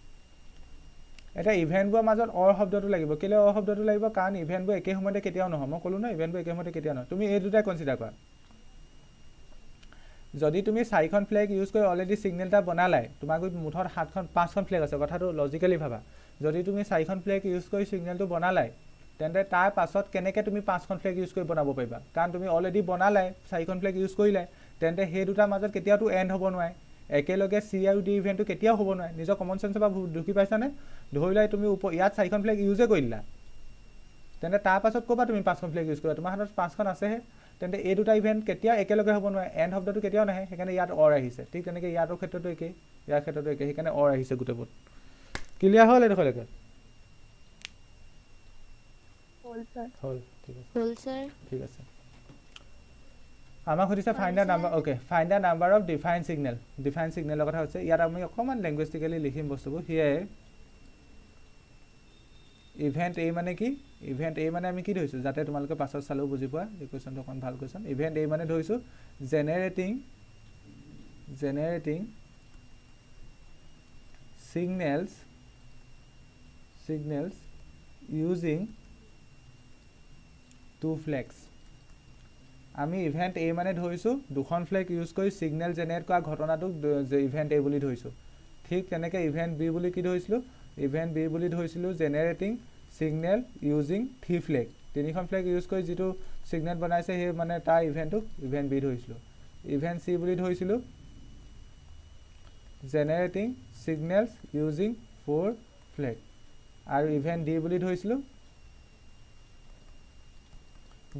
এটা ইভেন্টবোৰৰ মাজত শব্দটো লাগিব কেলে শব্দটো লাগিব কাৰণ ইভেন্টবোৰ একে সময়তে কেতিয়াও নহয় মই ক'লো ন ইভেন্টবোৰ একে সময়তে কেতিয়াও নহয় তুমি এই দুটাই কনচিডাৰ কৰা যদি তুমি 4খন ফ্লেগ ইউজ কৰি অলৰেডি সিগনেল এটা বনালাই তোমাক মুঠত 5খন ফ্লেগ আছে কথাটো লজিকেলি ভাবা যদি তুমি 4খন ফ্লেগ ইউজ কৰি সিগনেলটো বনালাই তেন্তে তাৰ পাছত কেনেকৈ তুমি 5খন ফ্লেগ ইউজ কৰি বনাব পাৰিবা কাৰণ তুমি অলৰেডি বনালাই 4খন ফ্লেগ ইউজ কৰিলাই তেন্তে সেই দুটাৰ মাজত কেতিয়াওতো এণ্ড হ'ব নোৱাৰে একেলগে চি আৰু ডি ইভেন্টটো কেতিয়াও হ'ব নোৱাৰে নিজৰ কমন চেন্সৰ পৰা ঢুকি পাইছানে ধৰি লোৱা তুমি ইয়াত 4খন ফ্লেগ ইউজে কৰি দিলা তেন্তে তাৰ পাছত ক'বা তুমি 5খন ফ্লেগ ইউজ কৰিবা তোমাৰ হাতত 5খন আছেহে তেন্তে এই দুটা ইভেন্ট কেতিয়াও একেলগে হ'ব নোৱাৰে এণ্ড শব্দটো কেতিয়াও নাহে সেইকাৰণে ইয়াত আহিছে ঠিক তেনেকৈ ইয়াৰ ক্ষেত্ৰতো একেই ইয়াৰ ক্ষেত্ৰতো একেই সেইকাৰণে আহিছে গোটেইবোৰ ক্লিয়াৰ হ'ল এডোখৰলৈকে হ'ল ঠিক আছে আমাক সুধিছে find the number okay find the number of define চিগনেলৰ কথা হৈছে ইয়াত আমি অকণমান লেংগুৱেষ্টিকেলি লিখিম বস্তুবোৰ সেয়ে ইভেন্ট এ মানে কি ইভেন্ট এ মানে আমি কি ধৰিছোঁ যাতে তোমালোকে পাছত চালেও বুজি পোৱা এই কুৱেশ্যনটো অকণমান ভাল কুৱেশ্যন ইভেন্ট এ মানে ধৰিছোঁ জেনেৰেটিং signals using 2 flags আমি ইভেন্ট এ মানে ধৰিছোঁ দুখন ফ্লেগ ইউজ কৰি সিগনেল জেনেৰেট কৰা ঘটনাটোক ইভেন্ট এ বুলি ধৰিছোঁ ঠিক তেনেকৈ ইভেন্ট বি বুলি কি ধৰিছিলোঁ ইভেন্ট বি বুলি ধৰিছিলোঁ জেনেৰেটিং সিগনেল ইউজিং 3 ফ্লেগ 3খন ফ্লেগ ইউজ কৰি যিটো সিগনেল বনাইছে সেই মানে তাৰ ইভেন্টটোক ইভেন্ট বি ধৰিছিলোঁ ইভেন্ট চি বুলি ধৰিছিলোঁ জেনেৰেটিং ছিগনেলছ ইউজিং 4 ফ্লেগ আৰু ইভেন্ট ডি বুলি ধৰিছিলোঁ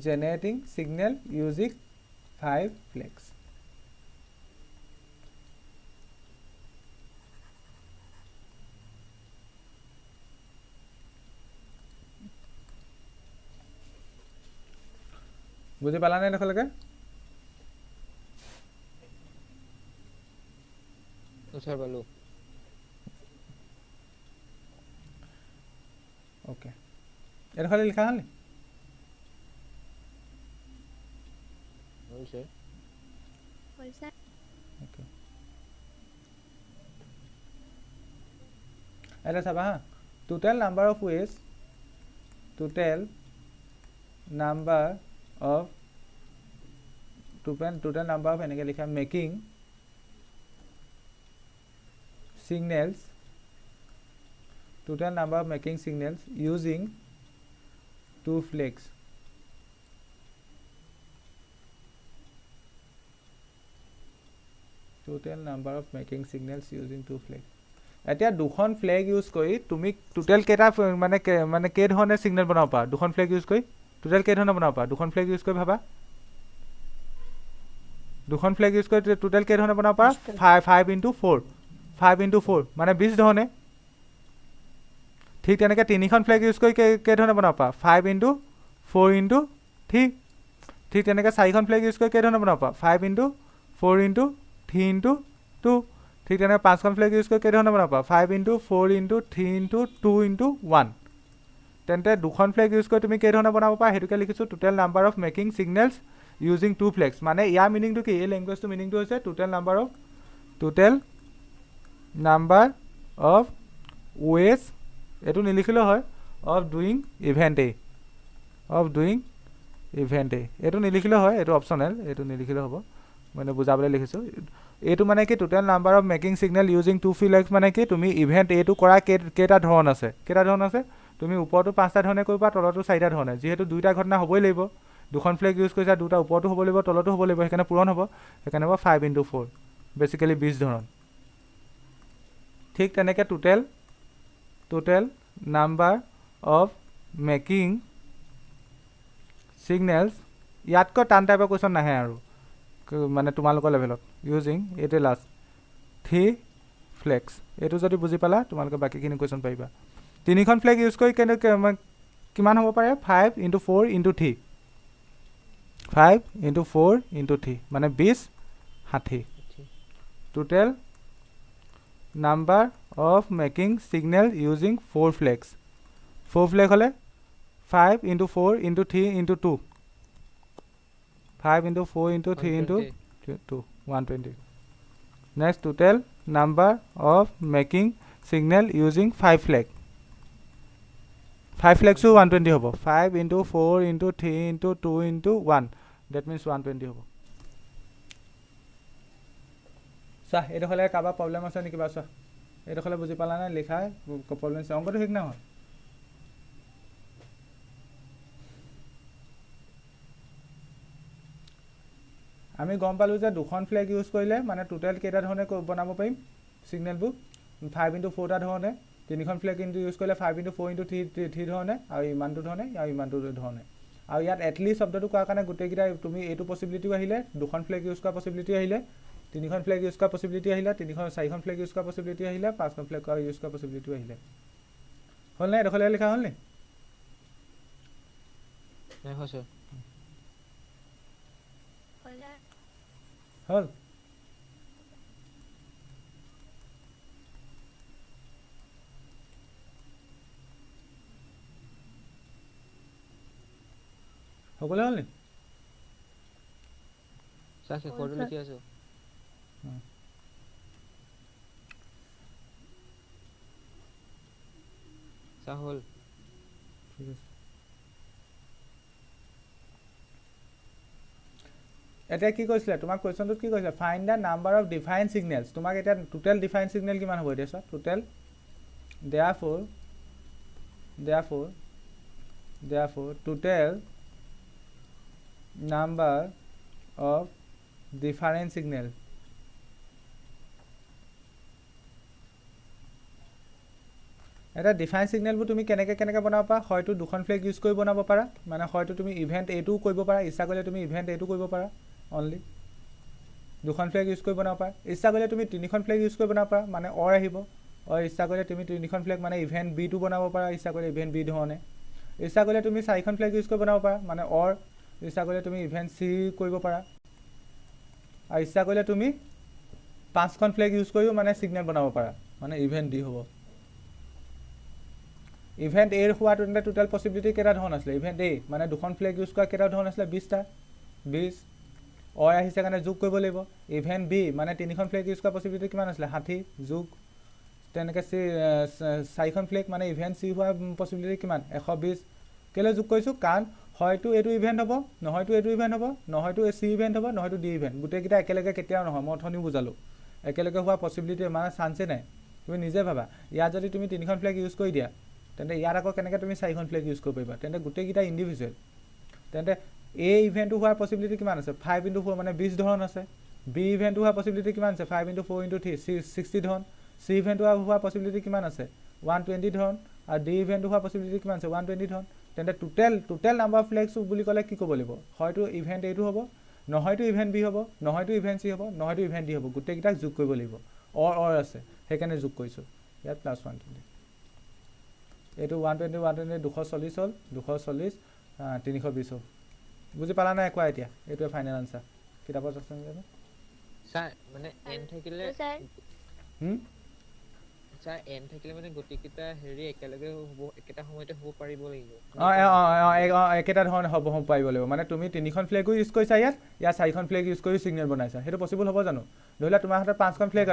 জেনেৰেটিং ছিগনেল ইউজিং 5 ফ্লেগছ বুজি পালানে এডোখৰলৈকে স্যাৰ বলো ওকে এডোখৰলৈ লিখা হ'ল নি হৈছে হৈছে ওকে এটা চাবা হা total number of ways total number of total number of এনেকৈ লিখা making signals total number of making signals using 2 flags total number of making signals using 2 flags এতিয়া দুখন ফ্লেগ ইউজ কৰি তুমি টোটেল কেইটা মানে কেই ধৰণে সিগনেল বনাব পাৰা দুখন ফ্লেগ ইউজ কৰি টোটেল কেই ধৰণে বনাব পাৰা দুখন ফ্লেগ ইউজ কৰি ভাবা দুখন ফ্লেগ ইউজ কৰি টোটেল কেই ধৰণে বনাব পাৰা 5 into 4 5 into 4 মানে 20 ধৰণে ঠিক তেনেকৈ তিনিখন ফ্লেগ ইউজ কৰি কেই ধৰণে বনাব পাৰা 5 into 4 into 3 ঠিক তেনেকৈ চাৰিখন ফ্লেগ ইউজ কৰি কেই ধৰণে বনাব পাৰা 5 into 4 into 3 into 2 ঠিক তেনেকৈ পাঁচখন ফ্লেগ ইউজ কৰি কেই ধৰণে বনাব পাৰা 5 into 4 into 3 into 2 into 1 তেন্তে দুখন ফ্লেগ ইউজ কৰি তুমি কেই ধৰণে বনাব পাৰা হেতুকে লিখিছোঁ total number of making signals using 2 flags মানে ইয়াৰ মিনিংটো কি এই লেংগুৱেজটো মিনিংটো হৈছে টোটেল নাম্বাৰ অফ ৱেজ এইটো নিলিখিলেও হয় অফ ডুইং ইভেণ্ট এ এইটো নিলিখিলেও হয় এইটো অপশ্যনেল এইটো নিলিখিলেও হ'ব মানে বুজাবলৈ লিখিছোঁ এইটো মানে কি total number of making signal using 2 flags মানে কি তুমি ইভেণ্ট এইটো কৰা কেইটা ধৰণ আছে তুমি ওপৰতো 5টা ধৰণে কৰিবা তলতো 4টা ধৰণে যিহেতু দুইটা ঘটনা হ'বই লাগিব দুখন ফ্লেগ ইউজ কৰিছা দুটা ওপৰতো হ'ব লাগিব তলতো হ'ব লাগিব সেইকাৰণে পূৰণ হ'ব সেইকাৰণে হ'ব 5 into 4 বেচিকেলি 20 ধৰণ ঠিক তেনেকৈ টোটেল নাম্বাৰ অফ মেকিং সিগনেলছ ইয়াতকৈ টান টাইপৰ কুৱেশ্যন নাহে আৰু মানে তোমালোকৰ লেভেলত ইউজিং এইটোৱে লাষ্ট 3 ফ্লেগছ এইটো যদি বুজি পালা তোমালোকে বাকীখিনি কুৱেশ্যন পাৰিবা তিনিখন ফ্লেগ ইউজ কৰি কিমান হ'ব পাৰে 5 into 4 into 3 5 into 4 into 3 মানে 20 60 total number of making signal using 4 Flags 4 flag হ'লে 5 into 4 into 3 into 2 5 into 4 into 3 into 2 120 next total number of making signal using 5 flag 5 flags 120 হ'ব 5 into 4 into 3 into 2 into 1 that means 120 হ'ব চা এইডোখৰলে কাৰোবাৰ problem আছে নেকি বা চা এইডোখৰলে বুজি পালা নে লিখা প্ৰব্লেম আছে অংকটো ঠিক নহয় আমি গম পালোঁ যে দুখন ফ্লেগ ইউজ কৰিলে মানে টোটেল কেইটা ধৰণে বনাব পাৰিম সিগনেলবোৰ 5 into 4টা ধৰণে তিনিখন ফ্লেগ ইউজ কৰিলে 5 into 4 into 3 ধৰণে আৰু ইমানটো ধৰণে আৰু ইয়াত এটলিষ্ট শব্দটো কোৱাৰ কাৰণে গোটেইকেইটা তুমি এইটো পচিবিলিটিও আহিলে দুখন ফ্লেগ ইউজ কৰা পচিবিলিটি আহিলে তিনিখন ফ্লেগ ইউজ কৰা পচিবিলিটি আহিলে চাৰিখন ফ্লেগ ইউজ কৰা পচিবিলিটি আহিলে পাঁচখন ফ্লেগ ইউজ কৰা পচিবিলিটিও আহিলে হ'ল নে এডোখৰলৈ লিখা হ'ল নি হ'ল সকলোৱে হ'ল নি শেষৰটো লিখি আছো হ'ল ঠিক আছে এতিয়া কি কৈছিলে তোমাক কুৱেশ্যনটোত কি কৈছিলে find the number of define signals তোমাক এতিয়া টোটেল ডিফাইন সিগনেল কিমান হ'ব এতিয়া চোৱা total therefore total number of different signal এটা ডিফাৰেণ্ট ছিগনেলবোৰ তুমি কেনেকৈ বনাব পাৰা হয়তো দুখন ফ্লেগ ইউজ কৰি বনাব পাৰা মানে হয়তো তুমি ইভেণ্ট এইটোও কৰিব পাৰা ইচ্ছা কৰিলে তুমি ইভেণ্ট এইটো কৰিব পাৰা অনলি দুখন ফ্লেগ ইউজ কৰি বনাব পাৰা ইচ্ছা কৰিলে তুমি তিনিখন ফ্লেগ ইউজ কৰি বনাব পাৰা মানে অৰ আহিব অৰ ইচ্ছা কৰিলে তুমি তিনিখন ফ্লেগ মানে ইভেণ্ট বিটো বনাব পাৰা ইচ্ছা কৰিলে ইভেণ্ট বি ধৰণে ইচ্ছা কৰিলে তুমি চাৰিখন ফ্লেগ ইউজ কৰি বনাব পাৰা মানে অৰ ইচ্ছা কৰিলে তুমি ইভেণ্ট চি কৰিব পাৰা আৰু ইচ্ছা কৰিলে তুমি পাঁচখন ফ্লেগ ইউজ কৰিও মানে ছিগনেল বনাব পাৰা মানে ইভেণ্ট ডি হ'ব ইভেণ্ট এৰ হোৱাটো তেন্তে টোটেল পচিবিলিটি কেইটা ধৰণ আছিলে ইভেণ্ট এ মানে দুখন ফ্লেগ ইউজ কৰা কেইটা ধৰণ আছিলে 20টা 20 অৰ আহিছে কাৰণে যোগ কৰিব লাগিব ইভেণ্ট বি মানে তিনিখন ফ্লেগ ইউজ কৰা পচিবিলিটি কিমান আছিলে 60 যোগ তেনেকৈ চি চাৰিখন ফ্লেগ মানে ইভেণ্ট চি হোৱা পচিবিলিটি কিমান 120 কেলৈ যোগ কৰিছোঁ কাৰণ হয়তো এইটো ইভেণ্ট হ'ব নহয়তো এইটো ইভেণ্ট হ'ব নহয়তো চি ইভেণ্ট হ'ব নহয়তো ডি ইভেণ্ট গোটেইকেইটা একেলগে কেতিয়াও নহয় মই অথনি বুজালোঁ একেলগে হোৱা পচিবিলিটি মানে চান্সেই নাই তুমি নিজে ভাবা ইয়াত যদি তুমি তিনিখন ফ্লেগ ইউজ কৰি দিয়া তেন্তে ইয়াত আকৌ কেনেকৈ তুমি চাৰিখন ফ্লেগ ইউজ কৰিব পাৰিবা তেন্তে গোটেইকেইটা ইণ্ডিভিজুৱেল তেন্তে এ ইভেণ্টটো হোৱাৰ পচিবিলিটি কিমান আছে 5 × 4 মানে 20 ধৰণ আছে বি ইভেণ্টটো হোৱাৰ পচিবিলিটি কিমান আছে 5 × 4 × 3 60 ধৰণ চি ইভেণ্টটো হোৱাৰ পচিবিলিটি কিমান আছে 120 ধৰণ আৰু ডি ইভেণ্টটো হোৱাৰ পচিবিলিটি কিমান আছে 120 ধৰণ তেন্তে টোটেল নাম্বাৰ অফ ফ্লেগছ বুলি ক'লে কি ক'ব লাগিব হয়তো ইভেণ্ট এইটো হ'ব নহয়তো ইভেণ্ট বি হ'ব নহয়তো ইভেণ্ট চি হ'ব নহয়তো ইভেণ্ট ডি হ'ব গোটেইকেইটাক যোগ কৰিব লাগিব অৰ আছে সেইকাৰণে যোগ কৰিছোঁ ইয়াত +120 এইটো 120 240 হ'ল 240 320 হ'ল বুজি পালা নাই কোৱা এতিয়া এইটোৱে ফাইনেল আনসাৰ কিতাপত আছে জানো স্যাৰ মানে এন থাকিলে স্যাৰ এন থাকিলে মানে গতিকেইটা হেৰি একেলগে হ'ব একেটা সময়তে হ'ব পাৰিব লাগিব একেটা ধৰণে হ'ব পাৰিব লাগিব মানে তুমি তিনিখন ফ্লেগো ইউজ কৰিছা ইয়াত চাৰিখন ফ্লেগ ইউজ কৰি ছিগনেল বনাইছা সেইটো পচিবল হ'ব জানো ধৰি লোৱা তোমাৰ হাতত পাঁচখন ফ্লেগ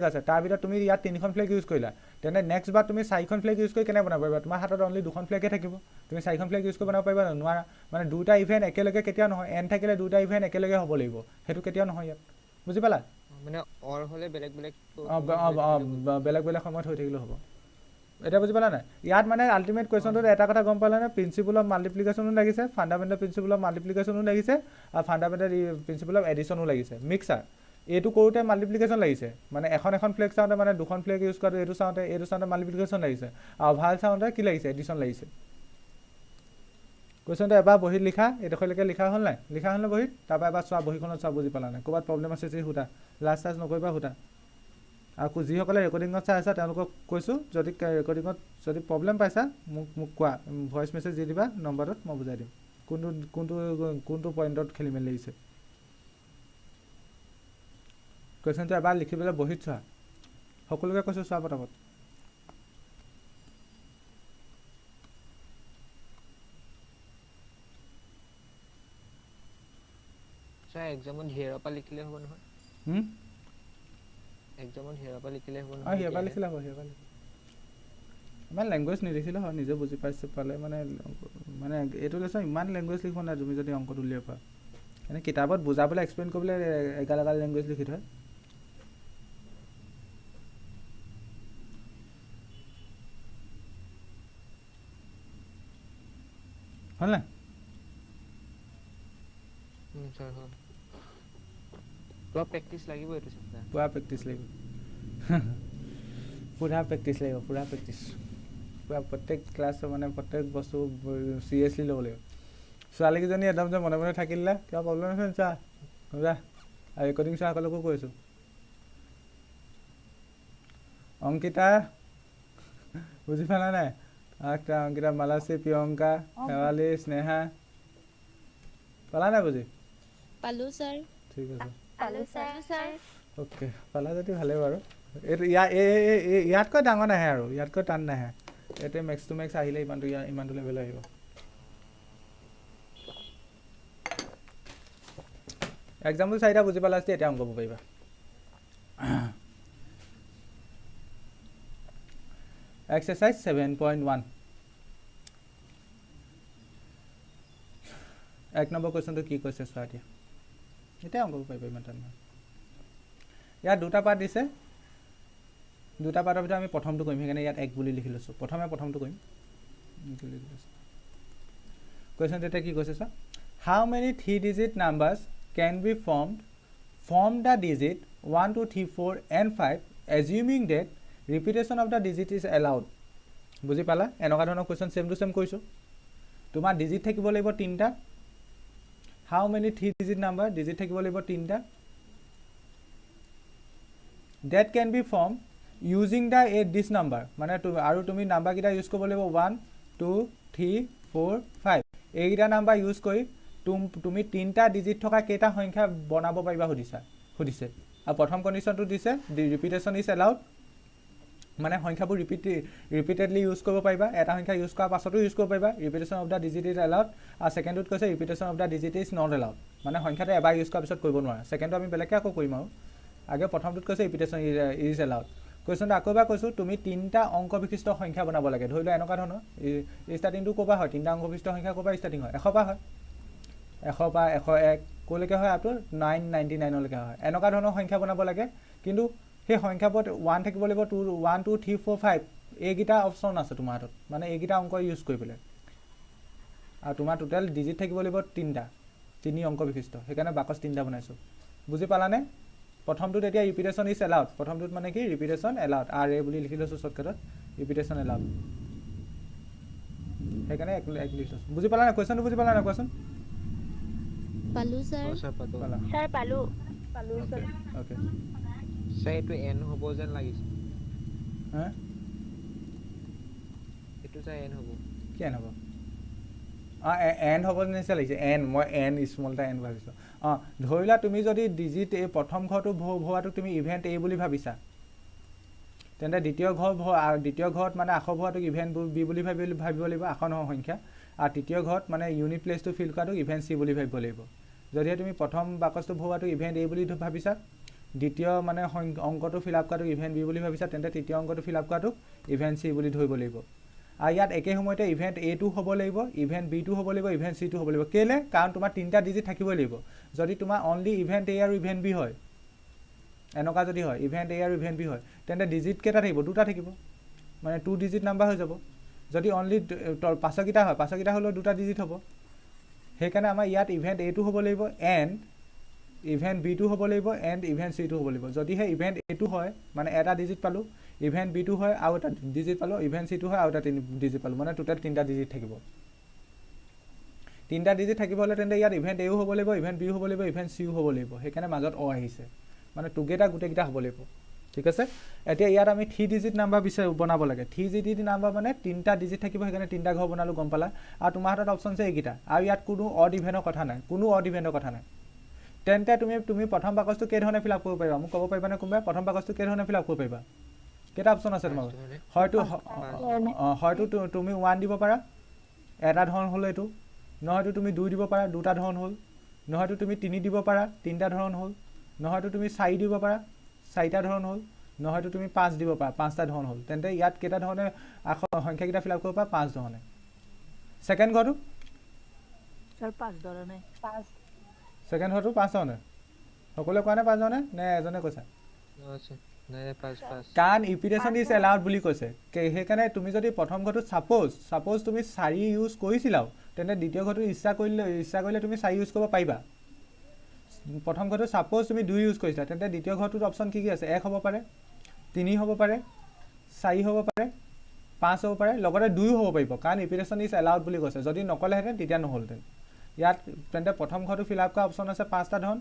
আছে তাৰ ভিতৰত তুমি ইয়াত তিনিখন ফ্লেগ ইউজ কৰিলা তেনে নেক্সট বাৰ তুমি চাৰিখন ফ্লেগ ইউজ কৰি কেনে বনাব পাৰিবা তোমাৰ হাতত অনলি দুখন ফ্লেগহে থাকিব তুমি চাৰিখন ফ্লেগ ইউজ কৰি বনাব পাৰিবা নোৱাৰা মানে দুটা ইভেণ্ট একেলগে কেতিয়াও নহয় এন থাকিলে দুটা ইভেণ্ট একেলগে হ'ব লাগিব সেইটো কেতিয়াও নহয় ইয়াত বুজি পালা মানে অৰ হ'লে বেলেগ বেলেগ সময়ত হৈ থাকিলেও হ'ব এটা বুজি পালা নাই ইয়াত মানে আল্টিমেট কুৱেশ্যনটোত এটা কথা গম পালা নে প্ৰিন্সিপল অফ মাল্টিপ্লিকেশ্যনো লাগিছে ফাণ্ডামেণ্টেল প্ৰিন্সিপল অফ মাল্টিপ্লিকেশ্যনো লাগিছে আৰু ফাণ্ডামেণ্টেল প্ৰিন্সিপল অফ এডিশ্যনো লাগিছে মিক্সাৰ এইটো কৰোঁতে মাল্টিপ্লিকেশ্যন লাগিছে মানে এখন ফ্লেগ চাওঁতে মানে দুখন ফ্লেগ ইউজ কৰোঁতে এইটো চাওঁতে মাল্টিপ্লিকেশ্যন লাগিছে আৰু ভাল চাওঁতে কি লাগিছে এডিশ্যন লাগিছে কুৱেশ্যনটো এবাৰ বহীত লিখা এইডোখৰলৈকে লিখা হ'ল নাই বহীত তাৰপৰা এবাৰ চোৱা বহীখনত চোৱা বুজি পালা নাই ক'ৰবাত প্ৰব্লেম আছে যদি সুধা লাষ্ট চাৰ্জ নকৰিবা সুধা আৰু যিসকলে ৰেকৰ্ডিঙত চাই আছা তেওঁলোকক কৈছোঁ যদি ৰেকৰ্ডিঙত যদি প্ৰব্লেম পাইছা মোক কোৱা ভইচ মেছেজ দি দিবা নম্বৰটোত মই বুজাই দিম কোনটো পইণ্টত খেলি মেলি লাগিছে কুৱেশ্যনটো এবাৰ লিখি পেলাই বহীত চোৱা সকলোকে কৈছোঁ চোৱা পটাপট স্যাৰ এক্সামত হিয়াৰৰ পৰা লিখিলে হ'ব নহয় এক্সামত হিয়াৰৰ পৰা লিখিলে হ'ব নহয় হিয়াৰৰ পৰা লিখিলে হ'ব ইমান লেংগুৱেজ নিলিখিলে হয় নিজে বুজি পালে মানে এইটো লেচন ইমান লেংগুৱেজ লিখিব নাই তুমি যদি অংকত উলিয়াব পাৰা এনে কিতাপত বুজাবলৈ এক্সপ্লেইন কৰিবলৈ এগাল লেংগুৱেজ লিখি থয় হ'ল নাই স্যাৰ হ'ল পুৰা প্ৰেক্টিচ লাগিব এইটো চিন্তা পুৰা প্ৰেক্টিচ লাগিব পুৰা প্ৰত্যেক ক্লাছ মানে প্ৰত্যেক বস্তু চিৰিয়াছলি ল'ব লাগিব ছোৱালীকেইজনী একদম যে মনে থাকিলে কিবা প্ৰব্লেম আছে চা আৰু ৰেকৰ্ডিং চোৱা সকলোকো কৈছোঁ অংকিতা বুজি পালা নাই অংকিতা মালাচী প্ৰিয়ংকা শেৱালী স্নেহা পালা নাই বুজি পালো ছাৰ ঠিক আছে অ'কে পালা যদি ভালেই বাৰু এইটো ইয়াতকৈ ডাঙৰ নাহে আৰু ইয়াতকৈ টান নাহে ইয়াতে মেক্স টু মেক্স আহিলে ইমানটো লেভেল আহিব এক্সাম্পল 4টা বুজি পালা যদি এতিয়া অংক কৰিব পাৰিবা এক্সাৰচাইজ 7.1 1 নম্বৰ কুৱেশ্যনটো কি কৈছে চোৱা এতিয়া অংক কৰিব পাৰিবা ইমান টান নহয় ইয়াত দুটা পাৰ্ট দিছে দুটা পাৰ্টৰ ভিতৰত আমি প্ৰথমটো কৰিম সেইকাৰণে ইয়াত 1 বুলি লিখি লৈছোঁ প্ৰথমটো কৰিম কুৱেশ্যনটো এতিয়া কি কৈছে চোৱা how many 3 digit numbers can be formed from the digit 1 2 3 4 and 5 assuming that repetition of the digit is allowed বুজি পালা এনেকুৱা ধৰণৰ কোৱেশ্চন সেম টু সেম কৈছো তোমাৰ ডিজিট থাকিব লাগিব তিনটা how many 3 digit number digit থাকিব লাগিব তিনটা that can be formed using the this number মানে আৰু তুমি নাম্বাৰ কিটা ইউজ কৰিব লাগিব 1 2 3 4 5 এইটা নাম্বাৰ ইউজ কৰি তুমি তিনটা ডিজিট থকা কেটা সংখ্যা বনাব পাৰিবা সুধিছে আৰু প্ৰথম কন্ডিশনটো দিছে ৰিপিটেশন ইজ এলাউড মানে সংখ্যাবোৰ ৰিপিটেডলি ইউজ কৰিব পাৰিবা এটা সংখ্যা ইউজ কৰাৰ পাছতো ইউজ কৰিব পাৰিবা repetition of the digit is allowed আৰু সেকেন্ডত কৈছে repetition of the digit is not allowed মানে সংখ্যাটো এবাৰ ইউজ কৰাৰ পিছত কৰিব নোৱাৰা সেকেন্ডটো আমি বেলেগকৈ আকৌ কৰিম আৰু আগে প্ৰথমটোত কৈছে ৰিপিটেশন ইজ এলাউড কোৱেশ্চনটো আকৌ এবাৰ কৈছো তুমি তিনটা অংক বিশিষ্ট সংখ্যা বনাব লাগে ধৰি লোৱা এনেকুৱা ধৰণৰ ষ্টাৰ্টিংটো ক'বা হয় তিনটা অংক বিশিষ্ট সংখ্যা ক'বা ষ্টাৰ্টিং হয় 100 পা হয় 100 পা 101 কলৈকে হয় আপটো 999 লৈকে হয় এনেকুৱা ধৰণৰ সংখ্যা বনাব লাগে কিন্তু সেই সংখ্যাবোৰত 1 থাকিব লাগিব 2 1 2 3 4 5 এইগিটা অপচন আছে তোমাৰ হাতত মানে এইগিটা অংক ইউজ কৰিবলে আৰু তোমাৰ টোটাল ডিজিট থাকিব লাগিব তিনটা তিনি অংক বিশিষ্ট সেইকাৰণে বাকস তিনটা বনাইছো বুজি পালানে প্ৰথমটো তেতিয়া ৰিপিটেশন ইজ এলাউড প্ৰথমটোত মানে কি ৰিপিটেশন এলাউড আৰ এ বুলি লিখি লৈছো শৰ্টকাটত ৰিপিটেশন এলাউড সেইকাৰণে এক লিখছো বুজি পালা না কোৱেশ্চনটো বুজি পালা না কোৱেশ্চন পালো স্যার স্যার পালো স্যার ওকে স্যার এটো এন হ'ব যেন লাগিছে হ্যাঁ এটো স্যার এন হ'ব কি এন হ'ব এন হ'ব নিচা লাগিছে এন মই এন স্মল টা এন ভাবিছো ধৰিলা তুমি যদি ডিজিট এই প্ৰথম ঘৰটো ভোৱাটো তুমি ইভেন্ট এ বুলি ভাবিছা তেন্তে দ্বিতীয় ঘৰত মানে আখৰ ভোৱাটো ইভেন্ট বি বুলি ভাবিব লাগিব আখৰ নহয় সংখ্যা আৰু তৃতীয় ঘৰত মানে ইউনিট প্লেসটো ফিল কৰাটো ইভেন্ট সি বুলি ভাবিব লাগিব যদি তুমি প্ৰথম বাকসটো ভোৱাটো ইভেন্ট এ বুলি ভাবিছা দ্বিতীয় মানে অংকটো ফিল আপ কৰাটো ইভেন্ট বি বুলি ভাবিছা তেন্তে তৃতীয় অংকটো ফিল আপ কৰাটো ইভেন্ট সি বুলি ধৰিব লাগিব আৰু ইয়াত একে সময়তে ইভেন্ট এ টো হ'ব লাগিব ইভেন্ট বি টো হ'ব লাগিব ইভেন্ট সি টো হ'ব লাগিব কেলে কাৰণ তোমাৰ তিনটা ডিজিট থাকিব লাগিব যদি তোমাৰ অনলি ইভেন্ট এ আৰু ইভেন্ট বি হয় এনেকুৱা যদি হয় ইভেন্ট এ আৰু ইভেন্ট বি হয় তেন্তে ডিজিট কেটা থাকিব দুটা থাকিব মানে 2 ডিজিট নাম্বাৰ হৈ যাব যদি অনলি পাঁচকিটা হয় পাঁচকিটা হলো দুটা ডিজিট হ'ব সেইকাৰণে আমাৰ ইয়াত ইভেন্ট এ টো হ'ব লাগিব এন্ড ইভেন্ট বি টো হ'ব লাগিব এন্ড ইভেন্ট সি টো হ'ব লাগিব যদি হে ইভেন্ট এ টো হয় মানে এটা ডিজিট পালো ইভেন্ট বি টো হয় আৰু এটা ডিজিট পালো ইভেন্ট সি টো হয় আৰু এটা ডিজিট পালো মানে টোটাল তিনটা ডিজিট থাকিব তিনটা ডিজিট থাকিব হলে তেন্তে ইয়াত ইভেন্ট এ হ'ব লাগিব ইভেন্ট বি হ'ব লাগিব ইভেন্ট সি হ'ব লাগিব সেইকাৰণে মাজত অ আহিছে মানে টুগেদাৰ গুটেকিটা হ'ব লাগিব ঠিক আছে এতিয়া ইয়াত আমি 3 ডিজিট নাম্বাৰ বিচাৰি বনাব লাগে 3 ডিজিট নাম্বাৰ মানে তিনটা ডিজিট থাকিব সেইকাৰণে তিনটা ঘৰ বনালো গম পালা আৰু তোমাৰ হাতত অপচন আছে এইগিটা আৰু ইয়াত কোনো অড ইভেন্টৰ কথা নাই কোনো অড ইভেন্টৰ কথা নাই তেন্তে তুমি প্ৰথম বাকসটো কে ধৰণে ফিল আপ কৰিব পাৰিবা মোক ক'ব পাৰিবা নে কোনবা প্ৰথম বাকসটো কে ধৰণে ফিল আপ কৰিব পাৰিবা কেটা অপচন আছে তোমাৰ হয়তো তুমি 1 দিব পাৰা এটা ধৰণ হল এটো নহয়তো তুমি 2 দিব পাৰা দুটা ধৰণ হল নহয়তো তুমি 3 দিব পাৰা তিনটা ধৰণ হল নহয়তো তুমি 4 দিব পাৰা চাৰিটা ধৰণ হল নহয়তো তুমি 5 দিব পাৰা পাঁচটা ধৰণ হল তেন্তে ইয়াত কেটা ধৰণে সংখ্যা কিটা ফিল আপ কৰিব পাৰা 5 ধৰণে সেকেন্ড ঘৰটো স্যাৰ 5 ধৰণে 5 সেকেন্ড ঘৰটো 5 ধৰণে সকলে কোৱা নে 5 ধৰণে নে এজনে কৈছা আচ্ছা নাই 5 কান ৰিপিটেশন ইজ এলাউড বুলি কৈছে সেইকাৰণে তুমি যদি প্ৰথম ঘৰটো সাপোজ তুমি 4 ইউজ কৰিছিলাও তেন্তে দ্বিতীয় ঘৰটো ইচ্ছা কৰিলে তুমি 4 ইউজ কৰিব পাৰিবা প্ৰথম ঘৰটো সাপোজ তুমি 2 ইউজ কৰিছা তেন্তে দ্বিতীয় ঘৰটোৰ অপচন কি আছে 1 হ'ব পাৰে 3 হ'ব পাৰে 4 হ'ব পাৰে 5 হ'ব পাৰে লগতে 2 হ'ব পাৰিব কাৰণ ৰিপিটেশন ইজ এলাউড বুলি কৈছে যদি নকলে হেতেন তেতিয়া নহলতেন ইয়াত তেন্তে প্ৰথম ঘৰটো ফিল আপ কৰা অপচন আছে 5টা ধৰণ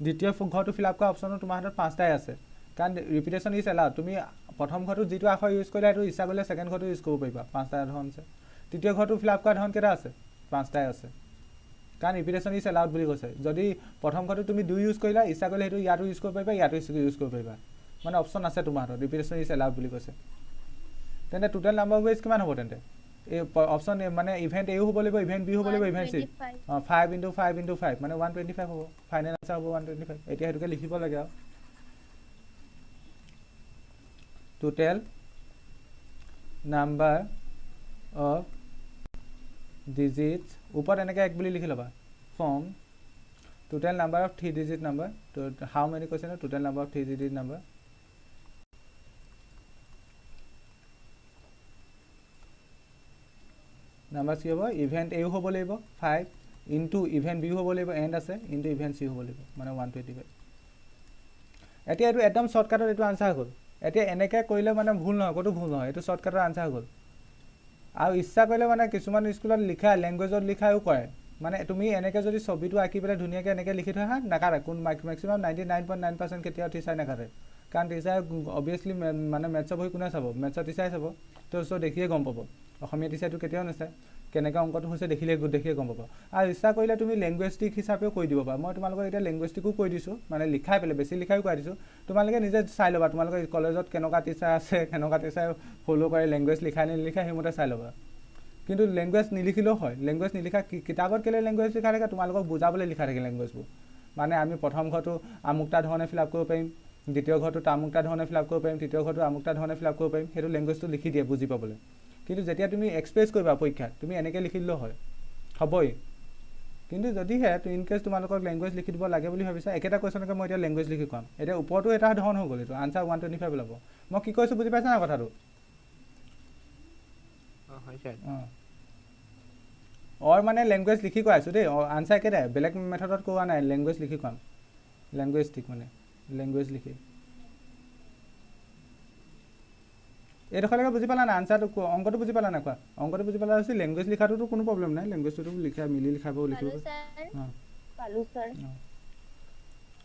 দ্বিতীয় ঘৰটো ফিল আপ কৰা অপচনো তোমাৰ হাতত 5টাই আছে কাৰণ ৰিপিটেশন ইজ এলাউড তুমি প্ৰথম ঘৰটো যেটো আখৰ ইউজ কৰিলে এটো ইচ্ছা কৰিলে সেকেন্ড ঘৰটো ইউজ কৰিব পাৰিবা 5টা ধৰণ আছে তৃতীয় ঘৰটো ফিল আপ কৰা ধৰণ কেটা আছে 5টাই আছে কাৰণ ৰিপিটেশন ইজ এলাউড বুলি কৈছে যদি প্ৰথম ঘৰটো তুমি 2 ইউজ কৰিলা ইচ্ছা কৰিলে হেতু ইয়াটো ইউজ কৰিব পাৰিবা ইয়াটো ইউজ কৰিব পাৰিবা মানে অপচন আছে তোমাৰ হাতত ৰিপিটেশন ইজ এলাউড বুলি কৈছে তেন্তে টোটাল নাম্বাৰ অফ ওয়েজ কিমান হ'ব তেন্তে এই অপচন মানে ইভেন্ট এ হ'ব লাগিব ইভেন্ট বি হ'ব লাগিব ইভেন্ট সি 5 * 5 * 5 মানে 125 হ'ব ফাইনেল আনসাৰ হ'ব 125 এতিয়া হেতুকে লিখিব লাগে আৰু total number of digits ऊपर এনেকে এক বুলি লিখি লবা from total number of 3 digit number to how many question total number of 3 digit number numbers কি হ'ব ইভেন্ট এ হ'ব লাগিব 5 ইনটু ইভেণ্ট বি হ'ব লাগিব, এণ্ড আছে ইনটু ইভেণ্ট চি হ'ব লাগিব, মানে 125। এতিয়া এইটো একদম শ্বৰ্টকাটত এইটো আনচাৰ হ'ল। এতিয়া এনেকৈ কৰিলে মানে ভুল নহয়, ক'তো ভুল নহয়, এইটো শ্বৰ্টকাটৰ আনচাৰ হ'ল। আৰু ইচ্ছা কৰিলে মানে কিছুমান স্কুলত লিখা লেংগুৱেজত লিখায়ো কৰে, মানে তুমি এনেকৈ যদি ছবিটো আঁকি পেলাই ধুনীয়াকৈ এনেকৈ লিখি থোৱা হা, নাকাটে। মেক্সিমাম 99.9% কেতিয়াও টিচাৰে নাকাটে, কাৰণ টিচাৰে অভিয়াছলি মানে মেথছৰ বহি কোনে চাব, মেথছৰ টিচাৰে চাব। তো দেখিয়ে গম পাব। অসমীয়া টিচাৰটো কেতিয়াও নাচায়, কেনেকৈ অংকটো হৈছে দেখিয়ে গম পাব। আৰু ইচ্ছা কৰিলে তুমি লেংগুৱেষ্টিক হিচাপেও কৰি দিব পাৰা। মই তোমালোকক এতিয়া লেংগুৱেষ্টিকো কৈ দিছোঁ, মানে লিখাই পেলাই বেছি লিখাইও কৈ দিছোঁ। তোমালোকে নিজে চাই ল'বা, তোমালোকে কলেজত কেনেকুৱা টিচাৰ আছে, কেনেকুৱা টিচাৰে ফ'ল' কৰে, লেংগুৱেজ লিখাই নিলিখা সেইমতে চাই ল'বা। কিন্তু লেংগুৱেজ নিলিখিলেও হয়, লেংগুৱেজ নিলিখা কিতাপত কেলৈ লেংগুৱেজ লিখা থাকে, তোমালোকক বুজাবলৈ লিখা থাকে লেংগুৱেজবোৰ। মানে আমি প্ৰথম ঘৰটো আমুকটা ধৰণে ফিল আপ কৰিব পাৰিম, দ্বিতীয় ঘৰটো তামুকটা ধৰণে ফিল আপ কৰিব পাৰিম, তৃতীয় ঘৰটো আমুকটা ধৰণে ফিল আপ কৰিব পাৰিম, সেইটো লেংগুৱেজটো লিখি দিয়ে বুজি পাবলৈ। কিন্তু যেতিয়া তুমি এক্সপ্ৰেছ কৰিবা পৰীক্ষাত, তুমি এনেকৈ লিখি দিলেও হয়, হ'বই। কিন্তু যদিহে ইনকেছ তোমালোকক লেংগুৱেজ লিখি দিব লাগে বুলি ভাবিছা, একেটা কুৱেশ্যনকে মই এতিয়া লেংগুৱেজ লিখি ক'ম, এতিয়া ওপৰতো এটা ধৰণ হৈ গ'ল, এইটো আনচাৰ 125 ওলাব। মই কি কৈছোঁ বুজি পাইছা না কথাটো? অৰ মানে লেংগুৱেজ লিখি কৈ আছোঁ দেই, আনচাৰ একেটাই, বেলেগ মেথডত কোৱা নাই, লেংগুৱেজ লিখি ক'ম, লেংগুৱেজটিক মানে লেংগুৱেজ লিখি। এইডোখৰলৈকে বুজি পালা নাই? আনচাৰটো অংকটো বুজি পালা নাই? কোৱা অংকটো বুজি পালা হৈছে, লেংগুৱেজ লিখাটোতো কোনো প্ৰব্লেম নাই, লেংগুৱেজটোতো লিখা মিলি লিখিব।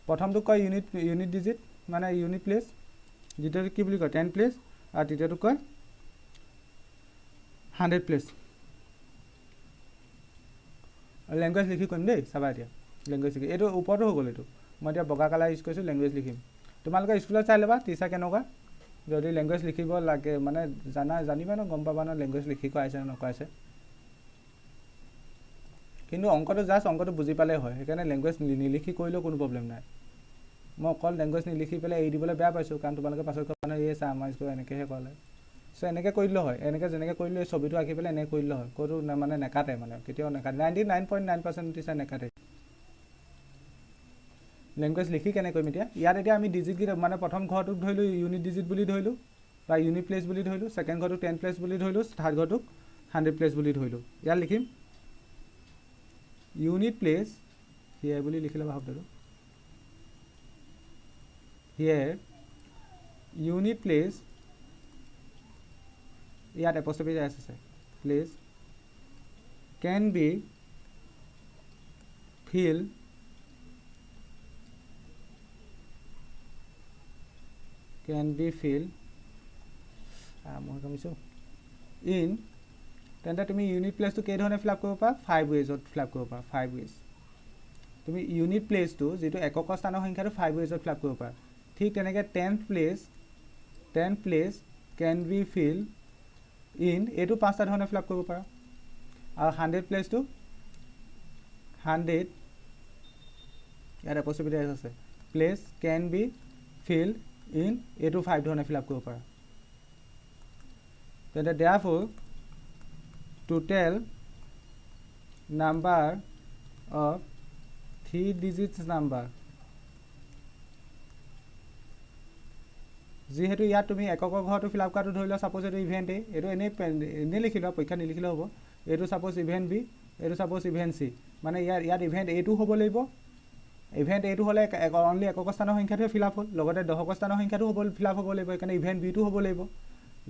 প্ৰথমটো কয় ইউনিট ডিজিট মানে ইউনিট প্লেচ, দ্বিতীয়টো কি বুলি কয় 10 প্লেচ, আৰু তৃতীয়টো কয় 100 প্লেচ। লেংগুৱেজ লিখি কৰিম দেই, চাবা এতিয়া লেংগুৱেজ লিখি। এইটো ওপৰতো হৈ গ'ল, এইটো মই এতিয়া বগা কালাৰ ইউজ কৰিছোঁ, লেংগুৱেজ লিখিম। তোমালোকে স্কুলত চাই ল'বা টিচাৰ কেনেকুৱা, যদি লেংগুৱেজ লিখিব লাগে মানে জানিবা ন, গম পাবা ন লেংগুৱেজ লিখি কৰাইছে নে নকৰাইছে। কিন্তু অংকটো জাষ্ট অংকটো বুজি পালেই হয়, সেইকাৰণে লেংগুৱেজ নিলিখি কৰিলেও কোনো প্ৰব্লেম নাই। মই অকল লেংগুৱেজ নিলিখি পেলাই এৰি দিবলৈ বেয়া পাইছোঁ, কাৰণ তোমালোকে পাছত মানে এই চা আমাৰ স্কুলত এনেকৈহে কৰালে। চ' এনেকৈ কৰিলেও হয়, এনেকৈ যেনেকৈ কৰিলোঁ এই ছবিটো আঁকি পেলাই এনেকৈ কৰিলেও হয়, ক'তো মানে নেকাটে, মানে কেতিয়াও নেকাটে, 99.9% টিচাৰ নেকাটে। লেংগুৱেজ লিখি কেনে কৰিম এতিয়া, ইয়াত এতিয়া আমি ডিজিটকেইটা মানে প্ৰথম ঘৰটোক ধৰিলোঁ ইউনিট ডিজিট বুলি ধৰিলোঁ, বা ইউনিট প্লেচ বুলি ধৰিলোঁ, ছেকেণ্ড ঘৰটোক 10 প্লেচ বুলি ধৰিলোঁ, থাৰ্ড ঘৰটোক 100 প্লেচ বুলি ধৰিলোঁ। ইয়াত লিখিম ইউনিট প্লেচ হিয়াৰ বুলি লিখি ল'বা শব্দটো, হিয়াৰ ইউনিট প্লেচ, ইয়াত এপ'ষ্ট্ৰফি আছে, প্লেচ কেন বি ফিল মই কমিছোঁ ইন, তেন্তে তুমি ইউনিট প্লেচটো কেইধৰণে ফিল আপ কৰিব পাৰা, 5 ৱেজত ফিল আপ কৰিব পাৰা, 5 ৱেজ। তুমি ইউনিট প্লেচটো যিটো একক স্থানৰ সংখ্যাটো 5 ৱেজত ফিল আপ কৰিব পাৰা। ঠিক তেনেকৈ 10 place can be fill in, এইটো 5টা ধৰণে ফিল আপ কৰিব পাৰা। আৰু 100 প্লেচটো 100 ইয়াত এপ'ষ্ট্ৰফি আছে, place can be fill in, এইটো 5 ধৰণে ফিল আপ কৰিব পাৰা। তেন্তে therefore total number of 3 digits number, যিহেতু ইয়াত তুমি একক ঘৰটো ফিল আপ কৰাটো ধৰি লোৱা ছাপ'জ এইটো ইভেণ্ট এ, এইটো এনেই লিখি লোৱা, পৰীক্ষা নিলিখিলেও হ'ব। এইটো ছাপ'জ ইভেণ্ট বি, এইটো ছাপ'জ ইভেণ্ট চি, মানে ইয়াত ইভেণ্ট এটো হ'ব লাগিব। ইভেণ্ট এটো হ'লে অনলি একক স্থানৰ সংখ্যাটোৱে ফিল আপ হ'ল, লগতে দশক স্থানৰ সংখ্যাটো ফিল আপ হ'ব লাগিব, সেইকাৰণে ইভেণ্ট বিটো হ'ব লাগিব।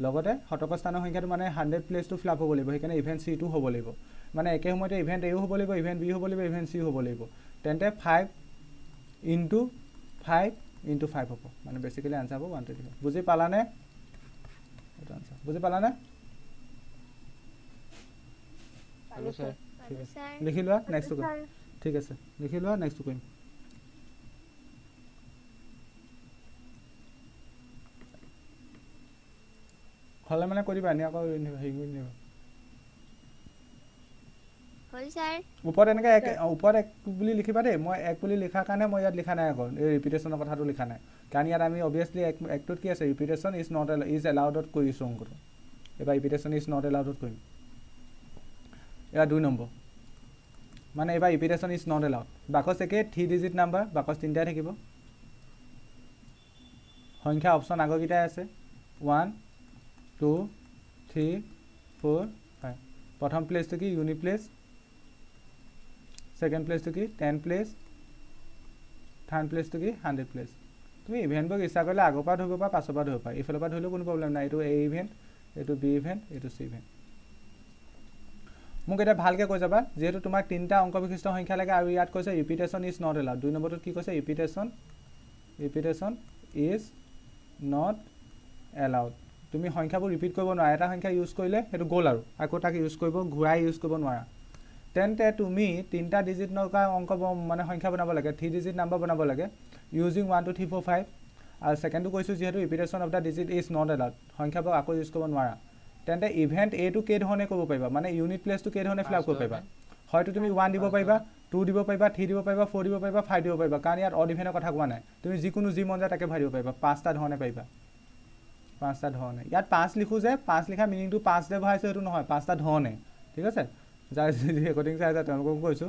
লগতে শতক স্থানৰ সংখ্যাটো মানে 100 প্লেচটো ফিল আপ হ'ব লাগিব, সেইকাৰণে ইভেণ্ট চিটো হ'ব লাগিব। মানে একে সময়তে ইভেণ্ট এও হ'ব লাগিব, ইভেণ্ট বি হ'ব লাগিব, ইভেণ্ট চি হ'ব লাগিব। তেন্তে 5 × 5 × 5 হ'ব, মানে বেচিকেলি আনচাৰ হ'ব 125। বুজি পালানে? এইটো আনচাৰ বুজি পালানে? লিখি লোৱা, নেক্সটটো কৰিম। ঠিক আছে, লিখি লোৱা, নেক্সটটো কৰিম। হ'লে মানে কৰিবা, এনে আকৌ হেৰি কৰি নিবা। ওপৰত এনেকৈ ওপৰত 1 বুলি লিখিবা দেই। মই 1 বুলি লিখাৰ কাৰণে মই ইয়াত লিখা নাই, আকৌ এই ৰিপিটেশ্যনৰ কথাটো লিখা নাই, কাৰণ ইয়াত আমি অভিয়াছলি 1টোত কি আছে, ৰিপিটেশ্যন ইজ এলাউডত কৰিছোঁ অংকটো। এইবাৰ ৰিপিটেশ্যন ইজ নট এলাউডত কৰিম। এয়া 2 নম্বৰ, মানে এইবাৰ ৰিপিটেশ্যন ইজ নট এলাউড। বাকচ একে 3 ডিজিট নাম্বাৰ, বাকচ 3টাই থাকিব। সংখ্যা অপশ্যন আগৰকেইটাই আছে, 1 2 3 4 5। প্ৰথম প্লেচটো কি, ইউনিট প্লেচ, সেকেন্ড প্লেসটো কি 10 প্লেস থাৰ্ড প্লেসটো কি 100 প্লেস তুমি ইভেন্টবোৰ ইচ্ছা কৰিলে আগৰ পৰা ধৰিব পাৰা পাছৰ পৰা ধৰিব পাৰা ইফালৰ পৰা ধৰিলেও কোনো প্ৰব্লেম নাই এইটো এ ইভেন্ট এইটো বি ইভেন্ট এইটো চি ইভেন্ট মোক এটা ভালকৈ কৈ যাবা যেহেতু তোমাক তিনিটা অংক বিশিষ্ট সংখ্যা লাগে আৰু ইয়াত কৈছে ৰিপিটেশ্যন ইজ নট এলাউড 2 নম্বৰটোত কি কৈছে ৰিপিটেশ্যন ইজ নট এলাউড তুমি সংখ্যাবোৰ ৰিপিট কৰিব নোৱাৰা এটা সংখ্যা ইউজ কৰিলে সেইটো গ'ল আৰু আকৌ তাক ইউজ কৰিব ঘূৰাই ইউজ কৰিব নোৱাৰা তেন্তে তুমি তিনিটা ডিজিট নকা অংক মানে সংখ্যা বনাব লাগে 3 ডিজিট নাম্বাৰ বনাব লাগে ইউজিং 1 2 3 4 5 আৰু সেকেন্ডটো কৈছো যেহেতু repetition of the digit is not allowed সংখ্যাবোৰ আকৌ ইউজ কৰিব নোৱাৰা তেন্তে ইভেন্ট এটো কে ধৰণে কৰিব পাৰিবা মানে ইউনিট প্লেসটো কে ধৰণে ফিল আপ কৰিব পাৰিবা হয়তো তুমি 1 দিব পাৰিবা 2 দিব পাৰিবা 3 দিব পাৰিবা 4 দিব পাৰিবা 5 দিব পাৰিবা কাৰণ ইয়াত অড ইভেন্টৰ কথা কোৱা নাই তুমি যিকোনো যি মন যায় তাকে ভৰাই দিব পাৰিবা পাঁচটা ধৰণে পাৰিবা পাঁচটা ধৰণে ইয়াত 5 লিখো যে 5 লিখা মিনিংটো 5 দে ভৰাইছো সেইটো নহয় পাঁচটা ধৰণে ঠিক আছে যাৰ ৰেকৰ্ডিং চাই আছে তেওঁলোকক কৈছো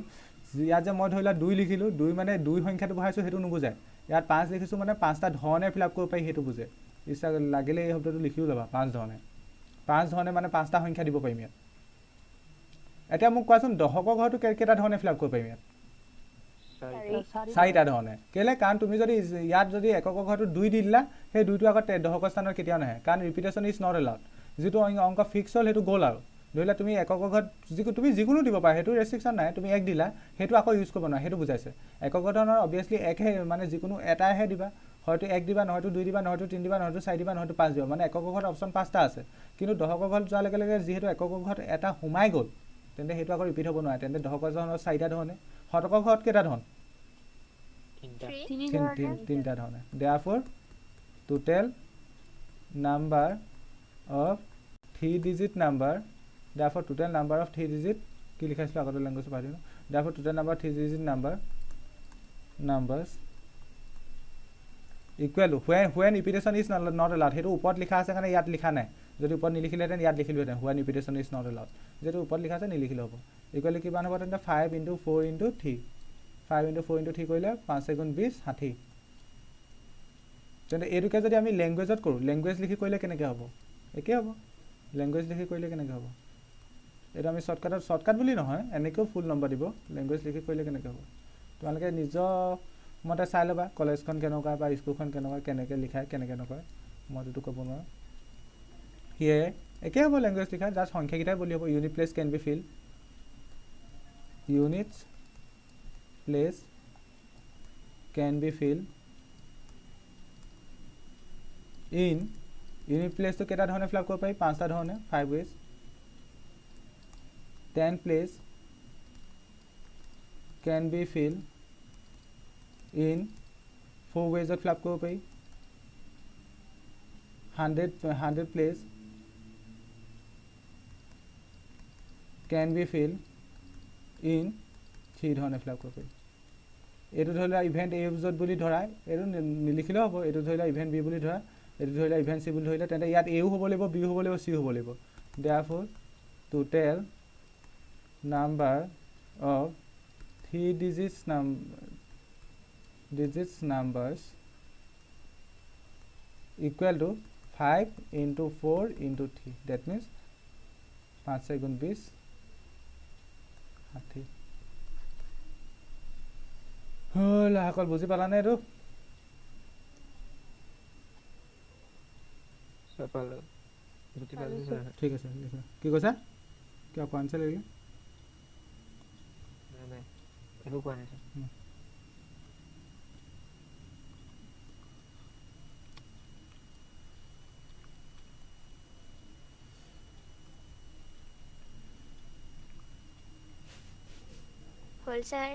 ইয়াত যে মই ধৰিলা 2 লিখিলো 2 মানে 2 সংখ্যাটো ভৰাইছো সেইটো নুবুজায় ইয়াত 5 লিখিছো মানে পাঁচটা ধৰণে ফিল আপ কৰিব পাৰি সেইটো বুজে ইচ্ছা লাগিলে এই শব্দটো লিখিও লবা 5 ধৰণে 5 ধৰণে মানে পাঁচটা সংখ্যা দিব পাৰিম ইয়াত এতিয়া মোক কোৱাচোন দশকৰ ঘৰটো কেইটা ধৰণে ফিল আপ কৰিব পাৰিম ইয়াত চাৰিটা ধৰণে কেলে কাৰণ তুমি যদি ইয়াত যদি এককৰ ঘৰটো 2 দি দিলা সেই 2টো আগত দশকৰ স্থানত কেতিয়াও নাহে কাৰণ ৰিপিটেশ্যন ইজ নট এলাউড যেটো অংক ফিক্স হ'ল সেইটো গ'ল আৰু ধৰিলা তুমি এককৰ ঘৰত তুমি যিকোনো দিব পাৰা সেইটো ৰেষ্ট্ৰিকশন নাই তুমি এক দিলা সেইটো আকৌ ইউজ কৰিব নোৱাৰা সেইটো বুজাইছে একক ধৰণৰ অবিয়াসলি একহে মানে যিকোনো এটাহে দিবা হয়তো 1 দিবা নহয়তো 2 দিবা নহয়তো 3 দিবা নহয়তো 4 দিবা নহয়তো 5 দিবা মানে একক ঘৰত অপচন 5টা আছে কিন্তু দশকৰ ঘৰত যোৱাৰ লগে লগে যেহেতু একক ঘৰত এটা সোমাই গ'ল তেন্তে সেইটো আকৌ ৰিপিট হ'ব নোৱাৰে তেন্তে দশকৰ ধৰণৰ 4টা ধৰণে শতকৰ ঘৰত কেইটা ধৰণ তিনিটা ধৰণে therefore total number of 3 digit number therefore total number of 3 digit কি লিখাইছিল আগৰ ল্যাঙ্গুৱেজ পাৰি ন therefore total number of 3 digit numbers equal to when repetition is not allowed হেতু ওপৰত লিখা আছে কাৰণে ইয়াত লিখা নাই যদি ওপৰত নিলিখিলেহেঁতেন ইয়াত লিখিলোহেঁতেন when repetition is not allowed যেটো ওপৰত লিখা আছে নিলিখিলে হ'ব ইকুৱেল টু কিমান হ'ব তেন্তে 5 * 4 * 3 5 * 4 * 3 কৰিলে 5 * 20 60 তেন্তে এইটোকে যদি আমি ল্যাঙ্গুৱেজত কৰো ল্যাঙ্গুৱেজ লিখি কৰিলে কেনেকৈ হ'ব একে হ'ব ল্যাঙ্গুৱেজ লিখি কৰিলে কেনেকৈ হ'ব এটা আমি শৰ্টকাট বুলি নহয় এনেকৈ ফুল নম্বৰ দিব ল্যাঙ্গুৱেজ লিখি কৰিলে কেনেকৈ হ'ব তোমালোকে নিজৰ মতে চাই লবা কলেজখন কেনেকুৱা বা স্কুলখন কেনেকুৱা কেনেকৈ লিখায় কেনেকৈ নকয় মই এইটো ক'ব নোৱাৰো হিয়ে একে হ'ব ল্যাঙ্গুৱেজ লিখা জাস্ট সংখ্যাকেইটাই বুলি হ'ব unit place can be fill units place can be filled in unit place to কেটা ধৰণে ফিল আপ কৰিব পাৰি পাঁচটা ধৰণে 5 ways 10 place can be filled in 4 ways of fill up কৰিব পাৰি 100 place can be filled in 3 ধৰণে fill up কৰিব পাৰি এটো ধৰিলা ইভেন্ট এ ইউজত বুলি ধৰা এটো নিলিখিলেও হ'ব এটো ধৰিলা ইভেন্ট বি বুলি ধৰা এটো ধৰিলা ইভেন্ট সি বুলি ধৰিলা তেন্তে ইয়াত এও হ'ব লাগিব বি হ'ব লাগিব সি হ'ব লাগিব therefore total number of 3 digits numbers equal to 5 into 4 into 3 that means 5 * 20 60 হলা আকল বুজি পালা নে এটো সপালো বুজি পালো ঠিক আছে লিখা কি কৈছা কি কোৱানছে লাগিলে নাই একো কোৱা নাই হল স্যার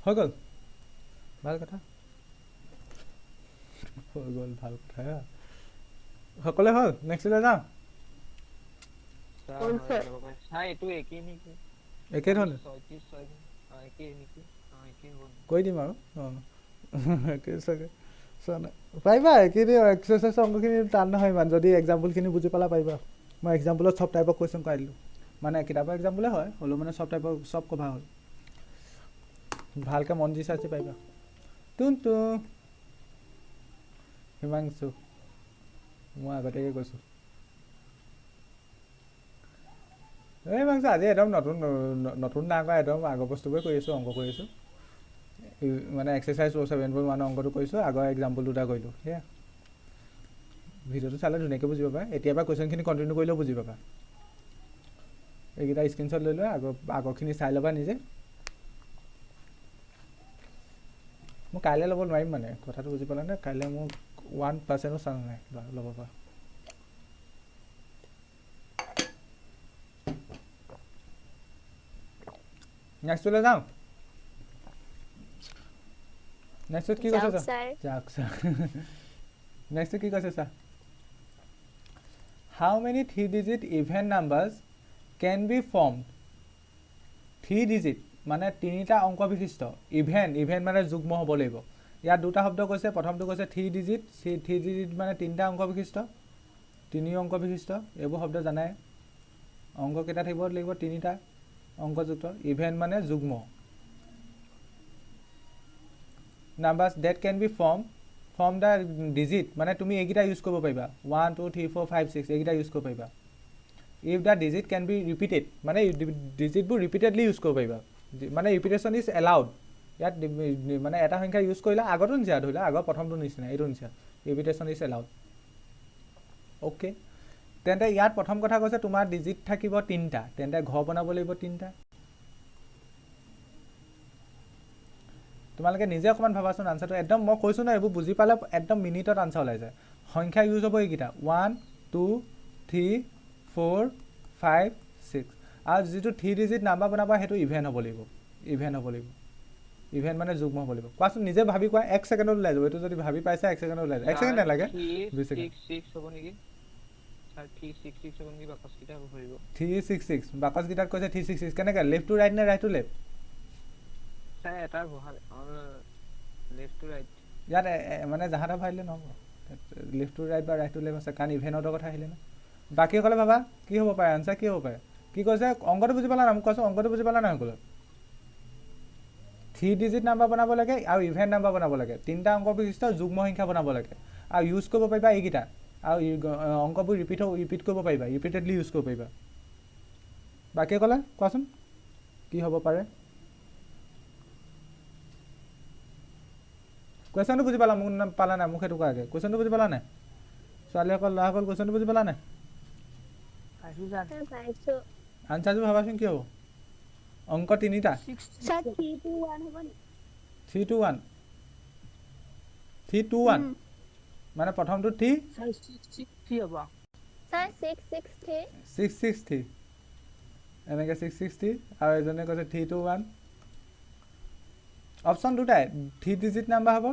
হৈ গ'ল ভাল কথা হৈ গ'ল ভাল কথা সকলে হ'ল নেক্সটলৈ যাওঁ চাই এইটো একেই নেকি একে ধৰণে 36 একেই নেকি একেই হ'ল কৈ দিম আৰু একে চাগে পাৰিবা এইখিনি এক্সাৰচাইজ অংকখিনি টান নহয় ইমান যদি এক্সাম্পলখিনি বুজি পালা পাৰিবা মই এক্সাম্পলত চব টাইপৰ কুৱেশ্যন কৰাই দিলোঁ মানে কিতাপৰ এক্সাম্পলে হয় হ'লেও মানে চব টাইপৰ চব কভাৰ হ'ল ভালকৈ মন দি চাইছে পাৰিবা টুনটু হিমাংশু মই আগতীয়াকৈ কৈছোঁ এই মাংস আজি একদম নতুন নাই কৰা, একদম আগৰ বস্তুবোৰে কৰি আছোঁ, অংক কৰি আছোঁ। মানে এক্সাৰচাইজ 7.1 অংকটো কৰিছোঁ, আগৰ এক্সাম্পল দুটা কৰিলোঁ। সেয়া ভিডিঅ'টো চালে ধুনীয়াকৈ বুজি পাবা। এতিয়াৰ পৰা কুৱেশ্যনখিনি কণ্টিনিউ কৰিলেও বুজি পাবা। এইকেইটা স্ক্ৰীনশ্বট লৈ লোৱা, আগৰখিনি চাই ল'বা নিজে। মই কাইলৈ ল'ব নোৱাৰিম মানে, কথাটো বুজি পালা নে? কাইলৈ মোক 1%ও চান্স নাই ল'ব পৰা। নেক্সটলৈ যাওঁ। নেক্সটত কি কৈছে ছাৰ? যাওক ছাৰ। নেক্সট কি কৈছে sir? How many 3 digit even numbers can be formed? 3 digit মানে 3টা অংক বিশিষ্ট ইভেন মানে যুগ্ম হ'ব লাগিব। ইয়াত দুটা শব্দ কৈছে, প্ৰথমটো কৈছে 3 ডিজিট। 3 ডিজিট মানে 3টা অংক বিশিষ্ট, 3 অংক বিশিষ্ট। এইবোৰ শব্দ জানাই। অংক কেইটা থাকিব লাগিব? 3টা অংকযুক্ত। ইভেন মানে যুগ্ম। Numbers that can be form the digit মানে তুমি এইকেইটা ইউজ কৰিব পাৰিবা, 1 2 3 4 5 6 এইকেইটা ইউজ কৰিব পাৰিবা। If the digit can be repeated মানে ডিজিটবোৰ ৰিপিটেডলি ইউজ কৰিব পাৰিবা, মানে ৰিপিটেশ্যন ইজ এলাউড। ইয়াত মানে এটা সংখ্যা ইউজ কৰিলে আগতো নিচিনা, ধৰিলা আগৰ প্ৰথমটো নিচিনা, এইটো নিচিনা, ৰিপিটেশ্যন ইজ এলাউড। অ'কে, তেন্তে ইয়াত প্ৰথম কথা কৈছে তোমাৰ ডিজিট থাকিব 3টা, তেন্তে ঘৰ বনাব লাগিব 3টা। তোমালোকে নিজে অকণমান ভাবাচোন আনচাৰটো। একদম মই কৈছোঁ ন, এইবোৰ বুজি পালে একদম মিনিটত আনচাৰ ওলাই যায়। সংখ্যা ইউজ হ'ব এইকেইটা 1 2 3 4 5 6। আৰু যিটো 3 ডিজিট নাম্বাৰ বনাবা সেইটো ইভেন হ'ব লাগিব। ইভেন মানে যুগ্ম হ'ব লাগিব। কোৱাচোন, নিজে ভাবি কোৱা, 1 ছেকেণ্ডত ওলাই যাব। এইটো যদি ভাবি পাইছা 1 ছেকেণ্ডত ওলাই যাব। 1 ছেকেণ্ড নালাগে, 2 ছেকেণ্ড। 366 বাকচকেইটাত কৈছে 366 কেনেকৈ? লেফ্ট টু ৰাইট নে ৰাইট টু লেফ্ট? ইয়াত মানে জাহাটা ভাবিলে নহ'ব, লেফ্ট টু ৰাইট বা ৰাইট টু লেফ্ট আছে, কাৰণ ইভেনৰ কথা আহিলে ন। বাকীসকলে ভাবা কি হ'ব পাৰে, আনচাৰ কি হ'ব পাৰে? কি কৈছে? অংকটো বুজি পালা না? মোক কোৱাচোন, অংকটো বুজি পালা নাই সকলো? 3 ডিজিট নাম্বাৰ বনাব লাগে আৰু ইভেন নাম্বাৰ বনাব লাগে, 3টা অংক বিশিষ্ট যুগ্ম সংখ্যা বনাব লাগে, আৰু ইউজ কৰিব পাৰিবা এইকেইটা। আৰু অংকবোৰ ৰিপিট কৰিব পাৰিবা, ৰিপিটেডলি ইউজ কৰিব পাৰিবা। বাকীসকলে কোৱাচোন কি হ'ব পাৰে? কুৱেশ্যনটো বুজি পালা? মোক পালা নাই? মোক সেইটো কোৱাগে, কুৱেশ্যনটো বুজি পালা নাই? ছোৱালীসকল ল'ৰাসকল কুৱেশ্যনটো বুজি পালা নাই? আনচাৰটো ভাবাচোন কি হ'ব? অংক 3টা। 3 to 1 মানে প্ৰথমটো 3 663 এনেকৈ 663 আৰু এজনে কৈছে 3 to 1। অপশ্যন দুটাই, 3 ডিজিট নাম্বাৰ হ'ব,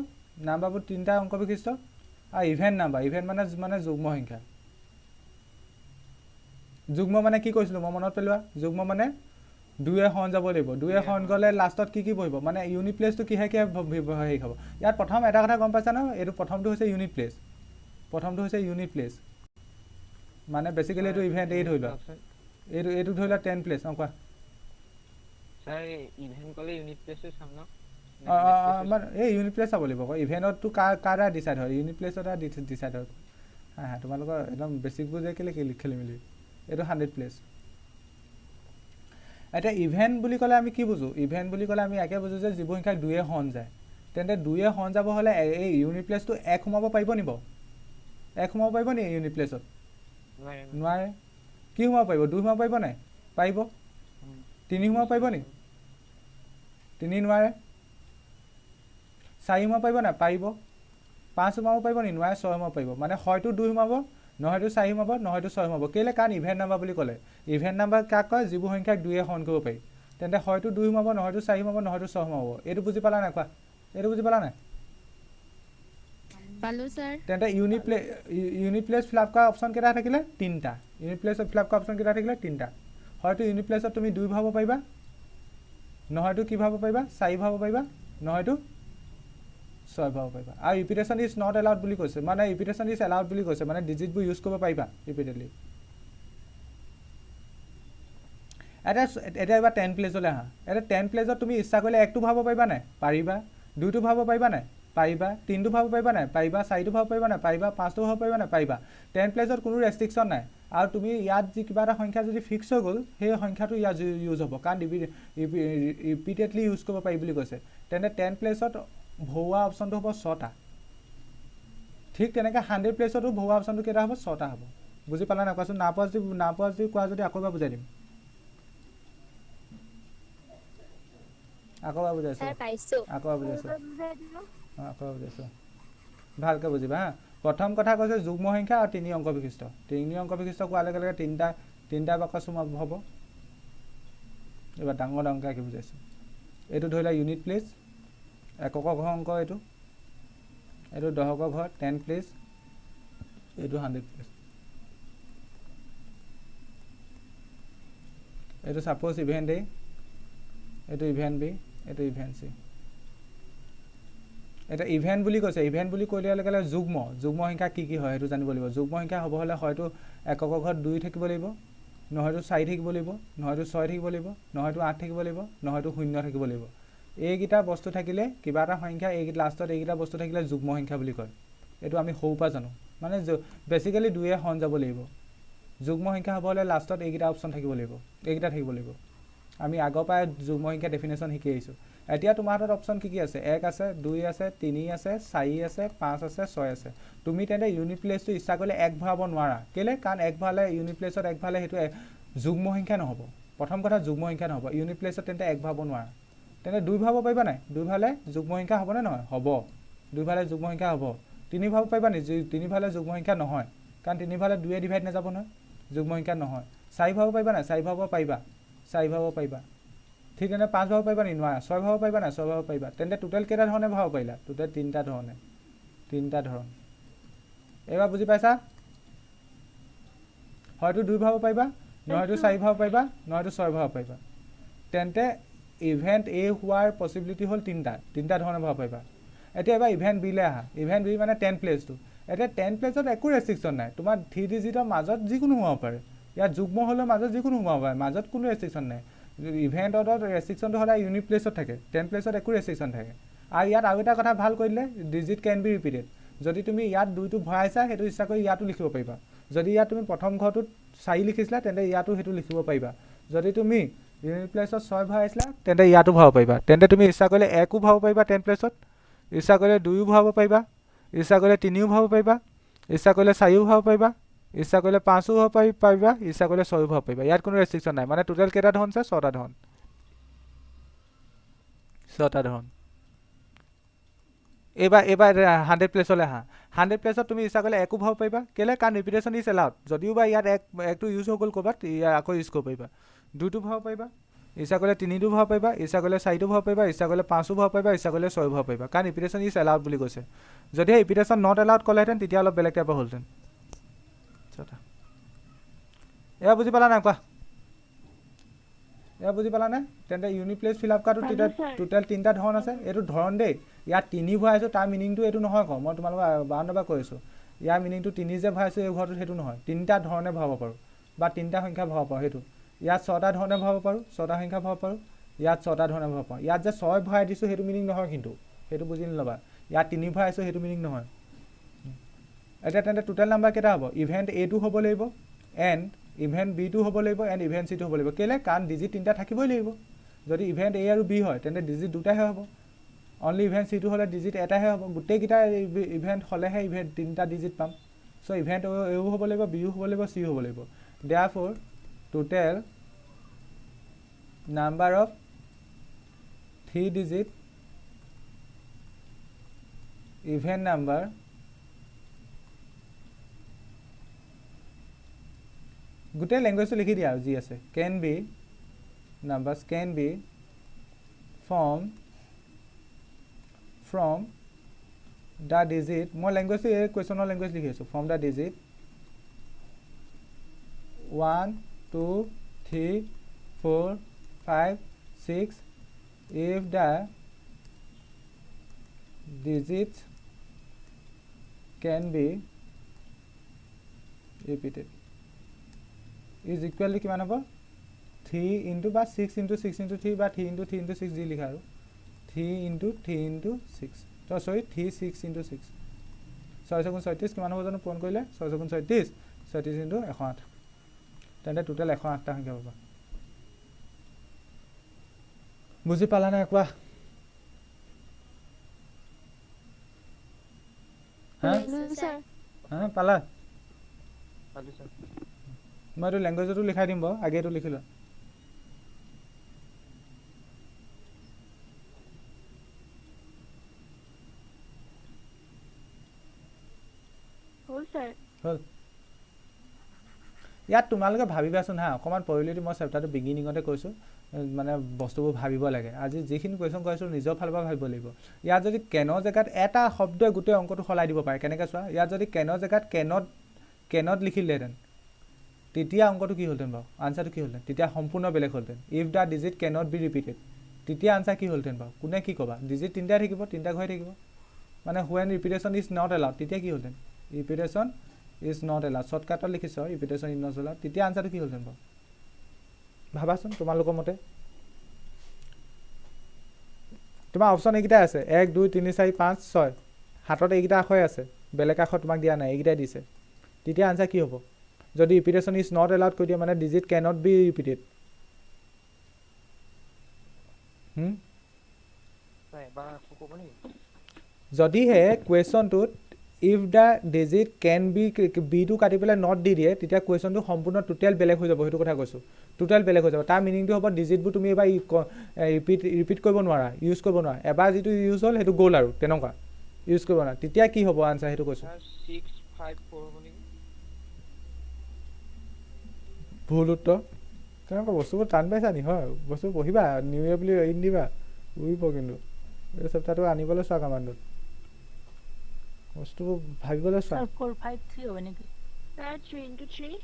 নাম্বাৰবোৰ 3টা অংক বিশিষ্ট, আৰু ইভেন নাম্বাৰ। ইভেন মানে যুগ্ম সংখ্যা। যুগ্ম মানে কি কৈছিলোঁ মই মনত পেলোৱা? যুগ্ম মানে 2 হৰণ যাব লাগিব। 2 হৰণ গ'লে লাষ্টত কি বহিব? মানে ইউনিট প্লেচটো কিহে হেৰি খাব? ইয়াত প্ৰথম এটা কথা গম পাইছা ন? এইটো প্ৰথমটো হৈছে ইউনিট প্লেচ। মানে বেছিকেলি এইটো ইভেণ্ট এই ধৰি লোৱা, এইটো ধৰি লোৱা 10 প্লেচ। অঁ কোৱা। এই ইউনিট প্লেচ চাব লাগিব আকৌ। ইভেণ্টতো কাৰ দ্বাৰা ডিচাইড হয়? ইউনিট প্লেচৰ দ্বাৰা ডিচাইড হয়। তোমালোকৰ একদম বেছিকবোৰ যে কেলৈ খেলি মেলি। এইটো 100 প্লেচ। এতিয়া ইভেণ্ট বুলি ক'লে আমি কি বুজোঁ? ইভেণ্ট বুলি ক'লে আমি একে বুজোঁ যে যিবোৰ সংখ্যাক 2 হৰণ যায়। তেন্তে 2 হৰণ যাব হ'লে এই ইউনিট প্লেচটো 1 সোমাব পাৰিব নি বাৰু? 1 সোমাব পাৰিব নি ইউনিট প্লেচত? নোৱাৰে। কি সোমাব পাৰিব? 2 সোমাব পাৰিব নাই? পাৰিব। 3 সোমাব পাৰিব নি? 3 নোৱাৰে। 4 সোমাব পাৰিব নাই? পাৰিব। 5 সোমাব পাৰিব নি? নোৱাৰে। 6 সোমাব পাৰিব। মানে হয়তো 2 সোমাব, নহয়তো 4 সোমাব, নহয়তো 6 সোমাব। কেলৈ? কাৰণ ইভেণ্ট নাম্বাৰ বুলি ক'লে। ইভেণ্ট নাম্বাৰ কাক কয়? যিবোৰ সংখ্যাক 2 হৰণ কৰিব পাৰি। তেন্তে হয়তো 2 সোমাব, নহয়তো 4 সোমাব, নহয়তো 6 সোমাব। এইটো বুজি পালা নাই? কোৱা, এইটো বুজি পালা নাই? পালো ছাৰ। তেন্তে ইউনিট প্লেচ ফিল আপ কৰা অপশ্যন কেইটা থাকিলে? 3টা। ইউনিট প্লেচত ফিল আপ কৰা অপশ্যন কেইটা থাকিলে? 3টা। হয়তো ইউনিট প্লেচত তুমি 2 ভাব পাৰিবা, নহয়তো কি ভাব পাৰিবা? 4 ভাব পাৰিবা, নহয়তো 6 ভাব পাৰিবা। আৰু ৰিপিটেশ্যন ইজ নট এলাউড বুলি কৈছে, মানে ৰিপিটেশ্যন ইজ এলাউড বুলি কৈছে, মানে ডিজিটবোৰ ইউজ কৰিব পাৰিবা ৰিপিটেডলি। এতিয়া এবাৰ 10 প্লেচলৈ আহা। এতিয়া 10 প্লেচত তুমি ইচ্ছা কৰিলে 1টো ভাব পাৰিবা নাই? পাৰিবা। 2টো ভাব পাৰিবা নাই? পাৰিবা। 3টো ভাব পাৰিবা নাই? পাৰিবা। 4টো ভাব পাৰিবা নাই? পাৰিবা। 5টো ভাব পাৰিবা নাই? পাৰিবা। 10 প্লেচত কোনো ৰেষ্ট্ৰিকশ্যন নাই। আৰু তুমি ইয়াত যি কিবা এটা সংখ্যা যদি ফিক্স হৈ গ'ল সেই সংখ্যাটো ইয়াত ইউজ হ'ব কাৰণ ৰিপিটেডলি ইউজ কৰিব পাৰি বুলি কৈছে তেন্তে 10 প্লেছত ভৰোৱা অপশ্যনটো হ'ব 6টা ঠিক তেনেকৈ 100 প্লেছতো ভৰোৱা অপশ্যনটো কেইটা হ'ব 6টা হ'ব বুজি পালা নাই কোৱাচোন নাপোৱা যদি কোৱা যদি আকৌ এবাৰ বুজাই দিম আকৌ এবাৰ বুজাইছোঁ আকৌ এবাৰ বুজাইছোঁ আকৌ এবাৰ বুজাইছোঁ ভালকৈ বুজিবা হা প্ৰথম কথা কৈছে যুগ্ম সংখ্যা আৰু 3 অংক বিশিষ্ট 3 অংক বিশিষ্ট কোৱাৰ লগে লগে তিনিটা বাক্য হ'ব এবাৰ ডাঙৰ ডাঙৰকৈ কি বুজাইছোঁ এইটো ধৰি লোৱা ইউনিট প্লেচ একক ঘৰ অংক এইটো 10ক ঘৰ 10 প্লেচ এইটো 100 প্লেচ এইটো সাপোজ ইভেন্ট এ এইটো ইভেন্ট বি এইটো ইভেন্ট সি এটা ইভেন্ট বুলি কৈছে ইভেন্ট বুলি কৈ দিয়াৰ লগে লগে যুগ্ম সংখ্যা কি হয় সেইটো জানিব লাগিব যুগ্ম সংখ্যা হ'ব হলে হয়তো একক ঘৰত 2 থাকিব লাগিব নহয়তো 4 থাকিব লাগিব নহয়তো 6 থাকিব লাগিব নহয়তো 8 থাকিব লাগিব নহয়তো 0 থাকিব লাগিব এইকেইটা বস্তু থাকিলে কিবা এটা সংখ্যা এই লাষ্টত এইকেইটা বস্তু থাকিলে যুগ্ম সংখ্যা বুলি কয় এইটো আমি সৌপা জানো মানে বেসিক্যালি 2 এ হন যাব লাগিব যুগ্ম সংখ্যা হ'ব হলে লাষ্টত এইকেইটা অপচন থাকিব লাগিব এইকেইটা থাকিব লাগিব আমি আগৰ পাই যুগ্ম সংখ্যা ডেফিনেশন শিকি আইছো এতিয়া তোমাৰ হাতত অপচন কি আছে 1 আছে 2 আছে 3 আছে 4 আছে 5 আছে 6 আছে তুমি তেনে ইউনিট প্লেসটো ইচ্ছা কৰিলে 1 ভৰাব নোৱাৰা কেলে কাৰণ 1 ভৰালে ইউনিট প্লেসত 1 ভৰালে হেতু যুগ্ম সংখ্যা নহব প্ৰথম কথা যুগ্ম সংখ্যা নহব ইউনিট প্লেসত তেনে 1 ভৰাব নোৱাৰা তেনে 2 ভৰাব পাৰিবা নাই 2 ভৰালে যুগ্ম সংখ্যা হ'ব নে নহয় হ'ব 2 ভৰালে যুগ্ম সংখ্যা হ'ব 3 ভৰাব পাৰিবা নি 3 ভৰালে যুগ্ম সংখ্যা নহয় কাৰণ 3 ভৰালে 2 এ ডিভাইড না যাব নহয় যুগ্ম সংখ্যা নহয় 4 ভৰাব পাৰিবা নাই 4 ভৰাব পাৰিবা 4 ভৰাব পাৰিবা ঠিক আছে 5 ভৰাব পাৰিবা নি নোৱাৰা 6 ভৰাব পাৰিবা নাই 6 ভৰাব পাৰিবা তেন্তে টোটাল কেইটা ধৰণে ভৰাব পাৰিলা টোটাল 3টা ধৰণে 3টা ধৰণ এবাৰ বুজি পাইছা হয়তো 2 ভৰাব পাৰিবা নহয়তো 4 ভৰাব পাৰিবা নহয়তো 6 ভৰাব পাৰিবা তেন্তে ইভেন্ট এ হোৱাৰ পসিবিলিটি হল 3টা ধৰণে ভৰাব পাৰিবা এতিয়া এবাৰ ইভেন্ট বি লে আহা ইভেন্ট বি মানে 10 প্লেসটো এটা 10 প্লেসত একো ৰেস্ট্ৰিকশন নাই তোমাৰ 3 ডিজিটৰ মাজত যিকোনো হ'ব পাৰে ইয়াত যুগ্ম হলে মাজত যিকোনো হ'ব পাৰে মাজত কোনো ৰেস্ট্ৰিকশন নাই ইভেন্ট অৰ্ডাৰ ৰেস্ট্ৰিকশনটো হলা ইউনিট প্লেসত থাকে 10 প্লেসত একো ৰেস্ট্ৰিকশন থাকে আৰু ইয়াত আৰু এটা কথা ভাল কৰিলে ডিজিট ক্যান বি ৰিপিটেড যদি তুমি ইয়াত 2টো ভৰাইছা হেতু ইচ্ছা কৰি ইয়াতো লিখিব পাৰিবা যদি ইয়াত তুমি প্ৰথম ঘৰটোত 4 লিখিছিলা তেন্তে ইয়াতো হেতু লিখিব পাৰিবা যদি তুমি ইউনিট প্লেসত 6 ভৰাইছিলা তেন্তে ইয়াতো ভৰাব পাৰিবা তেন্তে তুমি ইচ্ছা কৰিলে 1ও ভৰাব পাৰিবা 10 প্লেসত ইচ্ছা কৰিলে 2ও ভৰাব পাৰিবা ইচ্ছা কৰিলে 3ও ভৰাব পাৰিবা ইচ্ছা কৰিলে 4ও ভৰাব পাৰিবা ইচ্ছা কৰিলে 5ও ভৰাব পাৰিবা ইচ্ছা কৰিলে 6ও ভৰাব পাৰিবা ইয়াত কোনো ৰেস্ট্ৰিকশন নাই মানে টোটাল কেইটা ধৰণ আছে 6টা ধৰণ 6টা ধৰণ এবাৰ 100 প্লেসলৈ আহা 100 প্লেসত তুমি ইচ্ছা কৰিলে 1ও ভৰাব পাৰিবা কেলে কাৰণ ৰিপিটেশন ইজ এলাউড যদিও বা ইয়াত 1টো ইউজ হৈ গ'ল ক'বাত আকৌ ইউজ কৰিব পাৰিবা 2টো ভৰাব পাৰিবা ইচ্ছা কৰিলে 3টো ভৰাব পাৰিবা ইচ্ছা কৰিলে 4টো ভৰাব পাৰিবা ইচ্ছা কৰিলে 5ও ভৰাব পাৰিবা ইচ্ছা কৰিলে 6ও ভৰাব পাৰিবা কাৰণ ৰিপিটেশন ইজ এলাউড বুলি কৈছে যদি ৰিপিটেশন নট এলাউড ক'লেহেঁতেন তেতিয়া অলপ বেলেগ টাইপৰ হ'লহেঁতেন এয়া বুজি পালা নাই কোৱা এয়া বুজি পালা নে তেন্তে ইউনিট প্লেস ফিল আপ কৰাটো টোটাল 3টা ধৰণ আছে এইটো ধৰণ দেই ইয়াত 3 ভৰাইছো তাৰ মিনিংটো এইটো নহয় ক মই তোমালোকক 52 বাৰ কৈছো ইয়াৰ মিনিংটো 3 যে ভৰাইছো এই ঘৰটো হেতু নহয় 3টা ধৰণে ভৰাব পাৰো বা 3টা সংখ্যা ভৰাব পাৰো হেতু ইয়াত 6টা ধৰণে ভৰাব পাৰো 6টা সংখ্যা ভৰাব পাৰো ইয়াত 6টা ধৰণে ভৰাব পাৰো ইয়াত যে 6 ভৰাই দিছো হেতু মিনিং নহয় কিন্তু হেতু বুজি নলবা ইয়াত 3 ভৰাইছো হেতু মিনিং নহয় এটা তেন্তে টোটাল নাম্বাৰ কেটা হ'ব ইভেন্ট এ টো হ'ব লাগিব এন্ড ইভেন্ট বি টো হ'ব লাগিব এন্ড ইভেন্ট সি টো হ'ব লাগিব কেলে কাৰণ ডিজিট 3টা থাকিবই লাগিব যদি ইভেন্ট এ আৰু বি হয় তেন্তে ডিজিট দুটাহে হ'ব অনলি ইভেন্ট সি টো হলে ডিজিট এটাহে হ'ব গোটেই কিটা ইভেন্ট হলেহে ইভেন্ট 3টা ডিজিট পাম সো ইভেন্ট এ হ'ব লাগিব বি হ'ব লাগিব সি হ'ব লাগিব therefore total number of 3 digit even number গোটেই ল্যাঙ্গুয়েজটো লিখি দিয়া আৰু যি আছে can be numbers can be from the digit মই ল্যাঙ্গুয়েজটো এই কোৱেশ্যনৰ ল্যাঙ্গুয়েজ লিখি আছো from the digit 1 2 3 4 5 6 if the digits can be repeated is equal to কিমান হ'ব 3 into বা 6 into 6 into 3 বা 3 into 3 into 6 দি লিখা আৰু 3 into 3 into 6 তো সৰি 3 6 into 6 6 গুণ 37 কিমান হ'ব জানো পূৰণ কৰিলে 6 গুণ 37 36 into 108 তেন্তে টোটেল 108টা সংখ্যা পাবা বুজি পালা নে কোৱা হা হা পালা পালো স্যাৰ মই এইটো লেংগুৱেজতো লিখাই দিম বাৰু আগে এইটো লিখি লোৱা হ'ল স্যাৰ হ'ল ইয়াত তোমালোকে ভাবিবাচোন হা অকণমান পৰিলিটি মই চেপ্টাৰটো বিগিনিঙতে কৈছোঁ মানে বস্তুবোৰ ভাবিব লাগে আজি যিখিনি কুৱেশ্যন কৈছোঁ নিজৰ ফালৰ পৰা ভাবিব লাগিব ইয়াত যদি কেনৰ জেগাত এটা শব্দই গোটেই অংকটো সলাই দিব পাৰে কেনেকৈ চোৱা ইয়াত যদি কেনৰ জেগাত কেনত লিখিলেহেঁতেন তেতিয়া অংকটো কি হ'লহেঁতেন বাৰু আনচাৰটো কি হ'লহেঁতেন তেতিয়া সম্পূৰ্ণ বেলেগ হ'লহেঁতেন if the digit cannot be repeated তেতিয়া আনচাৰ কি হ'লহেঁতেন বাৰু কোনে কি ক'বা ডিজিট তিনিটাই থাকিব তিনিটা ঘৰে থাকিব মানে হুৱেন ৰিপিটেশ্যন ইজ নট এলাউড তেতিয়া কি হ'লহেঁতেন ৰিপিটেশ্যন ইজ নট এলাউড শ্বৰ্টকাটত লিখিছোঁ ৰিপিটেশ্যন ইজ নট এলাউড তেতিয়া আনচাৰটো কি হ'লহেঁতেন বাৰু ভাবাচোন তোমালোকৰ মতে তোমাৰ অপশ্যন এইকেইটাই আছে 1 2 3 4 5 6 হাতত এইকেইটা আখৰে আছে বেলেগ আখৰ তোমাক দিয়া নাই এইকেইটাই দিছে তেতিয়া আনচাৰ কি হ'ব যদি ৰিপিটেশ্যন ইজ নট এলাউড কৈ দিয়ে মানে ডিজিট কেনট বি ৰিপিটেড যদিহে কুৱেশ্যনটোত if the digit can be বিটো কাটি পেলাই নট দি দিয়ে তেতিয়া কুৱেশ্যনটো সম্পূৰ্ণ টোটেল বেলেগ হৈ যাব সেইটো কথা কৈছোঁ টোটেল বেলেগ হৈ যাব তাৰ মিনিংটো হ'ব ডিজিটবোৰ তুমি এবাৰ ৰিপিট কৰিব নোৱাৰা ইউজ কৰিব নোৱাৰা এবাৰ যিটো ইউজ হ'ল সেইটো গ'ল আৰু তেনেকুৱা ইউজ কৰিব নোৱাৰা তেতিয়া কি হ'ব আনচাৰ সেইটো কৈছোঁ 654 মানে ভুল উত্তৰ তেনেকুৱা বস্তুবোৰ টান পাইছা নি হয় বস্তু পঢ়িবা নিউ ইয়েৰ বুলি এৰি দিবা উৰিব কিন্তু এই চেপ্টাৰটো আনিবলৈ চোৱা কামাণ্ডত বস্তুবোৰ ভাবিবলৈ চোৱা 453 হ'ব নেকি স্যার 3 into 3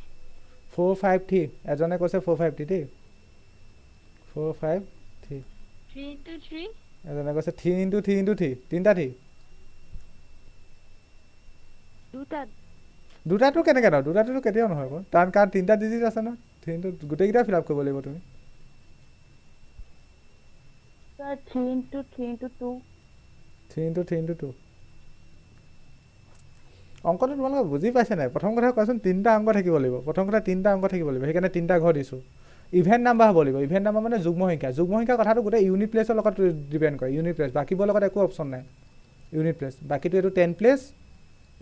453 এজনে কৈছে 453 দেই 453 3 into 3 এজনে কৈছে 3 into 3 into 3 তিনিটা থি দুটাটো কেনেকৈ নহয় দুটাটোতো কেতিয়াও নহয় আকৌ তাৰ কাৰণ তিনিটা ডিজিট আছে ন তিনিটো গোটেইকেইটা ফিল আপ কৰিব লাগিব তুমি sir 3 into 3 into 2 3 into 3 into 2 অংকটো তোমালোকে বুজি পাইছে নাই প্ৰথম কথা কোৱাচোন তিনিটা অংক থাকিব লাগিব প্ৰথম কথা তিনিটা অংক থাকিব লাগিব সেইকাৰণে তিনিটা ঘৰ দিছোঁ ইভেণ্ট নাম্বাৰ হ'ব লাগিব ইভেণ্ট নাম্বাৰ মানে যুগ্ম সংখ্যা কথাটো গোটেই ইউনিট প্লেচৰ লগত ডিপেণ্ড কৰে ইউনিট প্লেচ বাকীবোৰৰ লগত একো অপশ্যন নাই ইউনিট প্লেচ বাকীটো এইটো 10 প্লেচ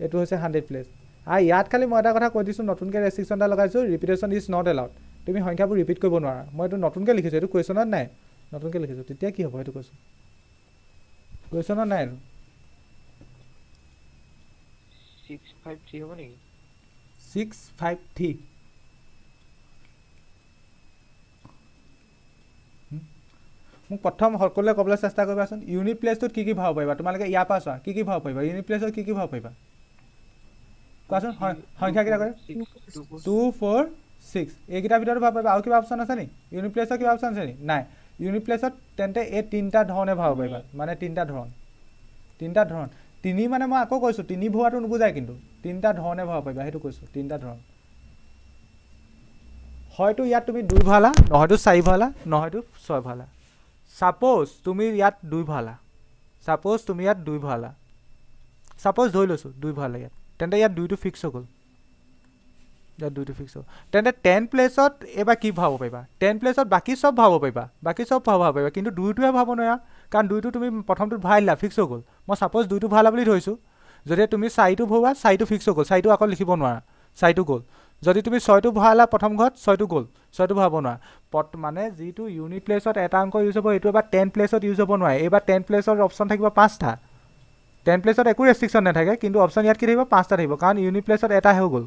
এইটো হৈছে 100 প্লেচ আৰু ইয়াত খালি মই এটা কথা কৈ দিছোঁ নতুনকৈ ৰেষ্ট্ৰিকশ্যন এটা লগাইছোঁ ৰিপিটেশ্যন ইজ নট এলাউড তুমি সংখ্যাবোৰ ৰিপিট কৰিব নোৱাৰা মই এইটো নতুনকৈ লিখিছোঁ এইটো কুৱেশ্যনত নাই নতুনকৈ লিখিছোঁ তেতিয়া কি হ'ব সেইটো কৈছোঁ কুৱেশ্যনত নাই আৰু 653 হ'ব নেকি 653 মোক প্ৰথম সকলোৱে ক'বলৈ চেষ্টা কৰিবাচোন ইউনিট প্লেচটোত কি ভৰাব পাৰিবা তোমালোকে ইয়াৰ পৰা চোৱা কি ভৰাব পাৰিবা ইউনিট প্লেচত কি ভৰাব পাৰিবা কোৱাচোন সংখ্যাকেইটা কৰে 2 4 6 এইকেইটাৰ ভিতৰত ভৰাব পাৰিবা আৰু কিবা অপশ্যন আছে নি ইউনিট প্লেচৰ কিবা অপশ্যন আছে নি নাই ইউনিট প্লেচত তেন্তে এই তিনিটা ধৰণে ভৰাব পাৰিবা মানে তিনিটা ধৰণ তিনি মানে মই আকৌ কৈছোঁ তিনি ভৰোৱাটো নুবুজায় কিন্তু তিনিটা ধৰণে ভৰাব পাৰিবা সেইটো কৈছোঁ তিনিটা ধৰণ হয়তো ইয়াত তুমি 2 ভৰালা নহয়তো 4 ভৰালা নহয়তো 6 ভৰালা ছাপ'জ তুমি ইয়াত 2 ভৰালা ছাপ'জ ধৰি লৈছোঁ 2 ভৰালা ইয়াত তেন্তে ইয়াত 2টো ফিক্স হৈ গ'ল তেন্তে 10 প্লেচত এইবাৰ কি ভৰাব পাৰিবা 10 প্লেচত বাকী চব ভৰাব পাৰিবা কিন্তু 2টোহে ভৰাব নোৱাৰা কাৰণ 2টো তুমি প্ৰথমটোত ভৰাই দিলা ফিক্স হৈ গ'ল মই ছাপ'জ 2টো ভৰালা বুলি ধৰিছোঁ যদি তুমি 4টো ভৰোৱা 4টো ফিক্স হৈ গ'ল 4টো আকৌ লিখিব নোৱাৰা 4টো গ'ল যদি তুমি 6টো ভৰালা প্ৰথম ঘৰত 6টো গ'ল 6টো ভৰাব নোৱাৰা মানে যিটো ইউনিট প্লেচত এটা অংক ইউজ হ'ব এইটো এবাৰ 10 প্লেচত ইউজ হ'ব নোৱাৰে এইবাৰ 10 প্লেচৰ অপশ্যন থাকিব 5টা 10 প্লেচত একো ৰেষ্ট্ৰিকশ্যন নাথাকে কিন্তু অপশ্যন ইয়াত কি থাকিব 5টা থাকিব কাৰণ ইউনিট প্লেচত এটা হৈ গ'ল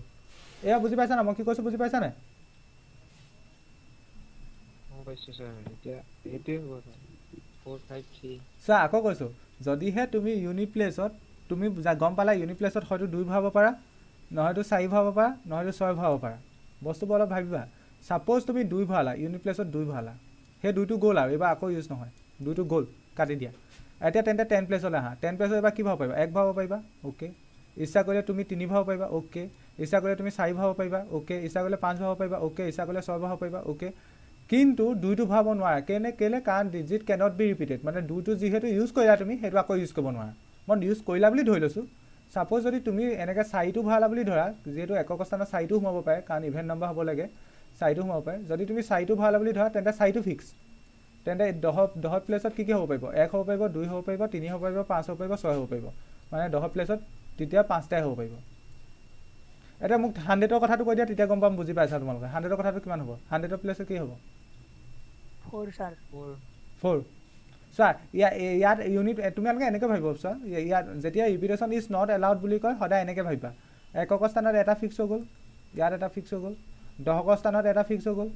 এয়া বুজি পাইছা না মই কি কৈছোঁ বুজি পাইছা নাই চা আকৌ কৈছোঁ যদিহে তুমি ইউনিট প্লেচত তুমি গম পালা ইউনিট প্লেচত হয়তো 2 ভৰাব পাৰা নহয়তো 4 ভৰাব পাৰা নহয়তো 6 ভৰাব পাৰা বস্তুবোৰ অলপ ভাবিবা ছাপ'জ তুমি 2 ভৰালা ইউনিট প্লেচত 2 ভৰালা সেই 2টো গ'ল আৰু এইবাৰ আকৌ ইউজ নহয় 2টো গ'ল কাটি দিয়া এতিয়া তেন্তে 10 প্লেচলৈ আহা 10 প্লেচত এবাৰ কি ভৰাব পাৰিবা 1 ভৰাব পাৰিবা অ'কে ইচ্ছা কৰিলে তুমি 3 ভৰাব পাৰিবা অ'কে ইচ্ছা কৰিলে তুমি 4 ভৰাব পাৰিবা অ'কে ইচ্ছা কৰিলে 5 ভৰাব পাৰিবা অ'কে ইচ্ছা কৰিলে 6 ভৰাব পাৰিবা অ'কে কিন্তু 2টো ভৰাব নোৱাৰা কেলে কাৰণ ডিজিট কেনট বি ৰিপিটেড মানে 2টো যিহেতু ইউজ কৰিলা তুমি সেইটো আকৌ ইউজ কৰিব নোৱাৰা মই ইউজ কৰিলা বুলি ধৰি লৈছোঁ ছাপ'জ যদি তুমি এনেকৈ 4টো ভৰালা বুলি ধৰা যিহেতু একক স্থানত 4টো সোমাব পাৰে কাৰণ ইভেণ্ট নম্বৰ হ'ব লাগে 4টো সোমাব পাৰে যদি তুমি 4টো ভৰালা বুলি ধৰা তেন্তে 4টো ফিক্স তেন্তে 10 প্লেছত কি হ'ব পাৰিব 1 হ'ব পাৰিব 2 হ'ব পাৰিব 3 হ'ব পাৰিব 5 হ'ব পাৰিব 6 হ'ব পাৰিব মানে 10 প্লেছত তেতিয়া 5টাই হ'ব পাৰিব এটা মোক 100ৰ কথাটো কৈ দিয়া তেতিয়া গম পাম বুজি পাইছা তোমালোকে 100ৰ কথাটো কিমান হ'ব 100ৰ প্লেছত কি হ'ব 4 sir 4 চোৱা ইয়াত ইউনিট তোমালোকে এনেকৈ ভাবিব চোৱা ইয়াত যেতিয়া ৰিপিটেশ্যন ইজ নট এলাউড বুলি কয় সদায় এনেকৈ ভাবিবা একক স্থানত এটা ফিক্স হৈ গ'ল ইয়াত এটা ফিক্স হৈ গ'ল 10ৰ স্থানত এটা ফিক্স হৈ গ'ল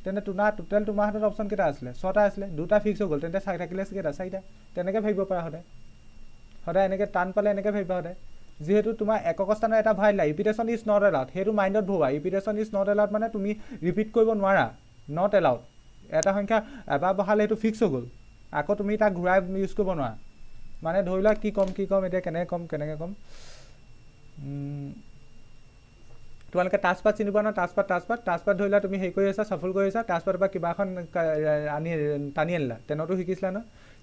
তেন্তে টোটেল তোমাৰ হাতত অপশ্যন কেইটা আছিলে 6টা আছিলে 2টা ফিক্স হৈ গ'ল তেন্তে থাকিলে কেইটা 4টা তেনেকৈ ভাবিব পৰা সদায় এনেকৈ টান পালে এনেকৈ ভাবিবা সদায় যেহেতু তোমাৰ একক স্থানত এটা ভৰাইলা ৰিপিটেশ্যন ইজ নট এলাউড সেইটো মাইণ্ডত ভৰোৱা ৰিপিটেশ্যন ইজ নট এলাউড মানে তুমি ৰিপিট কৰিব নোৱাৰা নট এলাউড এটা সংখ্যা এবাৰ বহালে সেইটো ফিক্স হৈ গ'ল আকৌ তুমি তাক ঘূৰাই ইউজ কৰিব নোৱাৰা মানে ধৰি লোৱা কি ক'ম এতিয়া কেনেকৈ ক'ম তোমালোকে টাচপাত চিনি পোৱা ন টাচপাত ধৰি লোৱা তুমি হেৰি কৰি আছা সফল কৰি আছা টাচপাতৰ পৰা কিবা এখন টানি আনিলা তেনেতো শিকিছিলা ন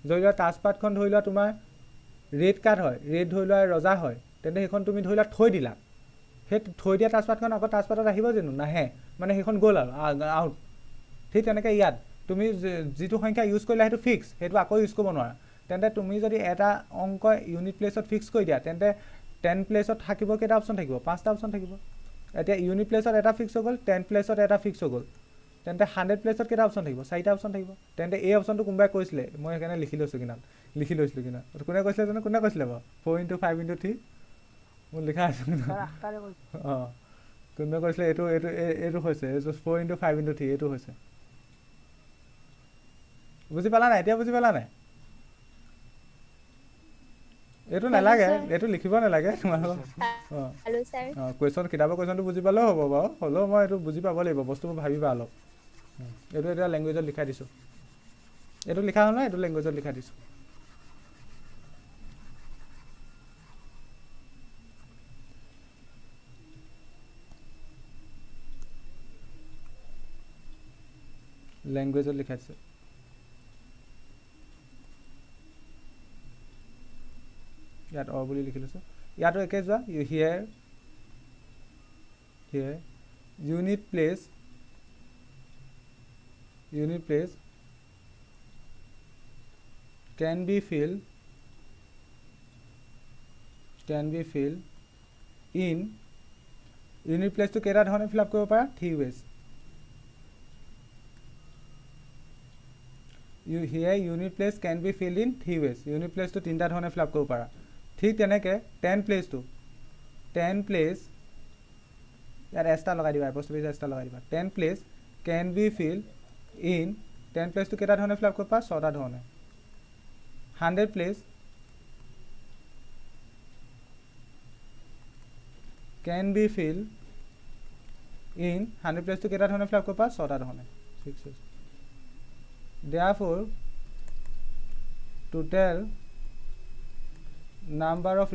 ধৰি লোৱা টাচপাতখন ধৰি লোৱা তোমাৰ ৰেড কাৰ্ড হয় ৰেড ধৰি লোৱা ৰজা হয় তেন্তে সেইখন তুমি ধৰি লোৱা থৈ দিলা সেই থৈ দিয়া টাচপাতখন আকৌ টাচপাতত আহিব জানো নাহে মানে সেইখন গ'ল আৰু আউট ঠিক তেনেকৈ ইয়াত তুমি যিটো সংখ্যা ইউজ কৰিলা সেইটো ফিক্স সেইটো আকৌ ইউজ কৰিব নোৱাৰা তেন্তে তুমি যদি এটা অংক ইউনিট প্লেছত ফিক্স কৰি দিয়া তেন্তে 10 প্লেছত থাকিব কেইটা অপশ্যন থাকিব 5টা অপশ্যন থাকিব এতিয়া ইউনিট প্লেছত এটা ফিক্স হৈ গ'ল 10 প্লেছত এটা ফিক্স হৈ গ'ল তেন্তে 100 প্লেছত কেইটা অপশ্যন থাকিব 4টা অপশ্যন থাকিব তেন্তে এই অপশ্যনটো কোনোবাই কৈছিলে মই সেইকাৰণে লিখি লৈছিলোঁ কিনা কোনে কৈছিলে জানো কোনে কৈছিলে বাৰু 4 × 5 × 3 মোৰ লিখা আছে অঁ কোনে কৈছিলে এইটো হৈছে 4 × 5 × 3 এইটো হৈছে বুজি পালা নাই এতিয়া বুজি পালা নাই এইটো নালাগে এইটো লিখিব নালাগে তোমালোকক অঁ কুৱেশ্যন কিতাপৰ কুৱেশ্যনটো বুজি পালেও হ'ব বাৰু হ'লেও মই এইটো বুজি পাব লাগিব বস্তুবোৰ ভাবিবা অলপ এইটো এতিয়া লেংগুৱেজত লিখাই দিছোঁ এইটো লিখা হ'ল নহয় এইটো লেংগুৱেজত লিখাই দিছোঁ লেংগুৱেজত লিখাই দিছোঁ ইয়াত অ বুলি লিখি লৈছোঁ ইয়াতো একে যোৱা here unit place can be filled in unit প্লেচটো কেইটা ধৰণে ফিল আপ কৰিব পাৰা 3 ways here unit place can be filled in 3 ways unit place to 3টা ধৰণে ফিল আপ কৰিব পাৰা ঠিক তেনেকৈ 10 place ইয়াত এষ্টা লগাই দিবা এপষ্ট্ৰফি এষ্টা লগাই দিবা 10 place can be filled in 10 place to কেইটা ধৰণে ফিল আপ কৰিব পাৰা 6টা ধৰণে 100 place can be filled in 100 place to কেইটা ধৰণে ফিল আপ কৰিব পাৰা 6টা ধৰণে 6 therefore total number of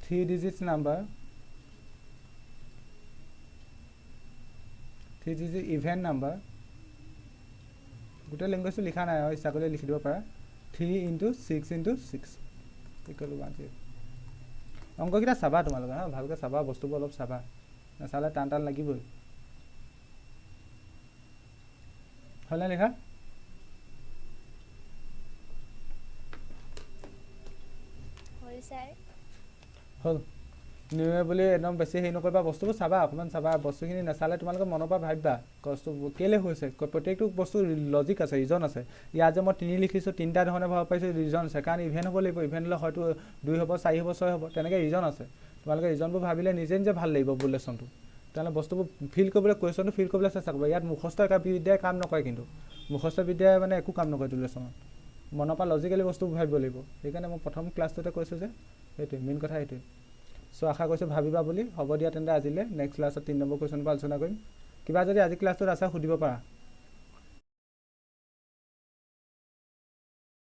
3 digits number 3 digit even number গোটেই লেংগুৱেজটো লিখা নাই আৰু ইচ্ছা কৰিলে লিখি দিব পাৰা 3 × 6 × 6 ইকুৱেল টু 1 অংককেইটা চাবা তোমালোকে হা ভালকৈ চাবা বস্তুবোৰ অলপ চাবা নাচালে টান লাগিবই হ'লে লিখা হ'ল নিউ ইয়েৰ বুলি একদম বেছি হেৰি নকৰিবা বস্তুবোৰ চাবা অকণমান চাবা বস্তুখিনি নাচালে তোমালোকে মনৰ পৰা ভাবিবা বস্তুবোৰ কেলৈ হৈছে প্ৰত্যেকটো বস্তু লজিক আছে ৰিজন আছে ইয়াত যে মই 3 লিখিছোঁ 3টা ধৰণে ভাব পাৰিছোঁ ৰিজন আছে কাৰণ ইভেণ্ট হ'ব লাগিব ইভেণ্ট হ'লে হয়তো 2 হ'ব 4 হ'ব 6 হ'ব তেনেকৈ ৰিজন আছে তোমালোকে ৰিজনবোৰ ভাবিলে নিজে ভাল লাগিব বুলেশ্যনটো তেতিয়াহ'লে বস্তুবোৰ ফিল কৰিবলৈ কুৱেশ্যনটো ফিল কৰিবলৈ চেষ্টা কৰিবা ইয়াত মুখস্থ এটা বিদ্যাই কাম নকৰে কিন্তু মুখস্থ বিদ্যাই মানে একো কাম নকৰে বুলেশ্যনত মনৰ পৰা লজিকেলি বস্তুবোৰ ভাবিব লাগিব সেইকাৰণে মই প্ৰথম ক্লাছটোতে কৈছোঁ যে সেইটোৱে মেইন কথা সেইটোৱে চ' আশা কৰিছোঁ ভাবিবা বুলি হ'ব দিয়া তেন্তে আজিলৈ নেক্সট ক্লাছত 3 নম্বৰ কুৱেশ্যনৰ পৰা আলোচনা কৰিম কিবা যদি আজি ক্লাছটোত আছে সুধিব পাৰা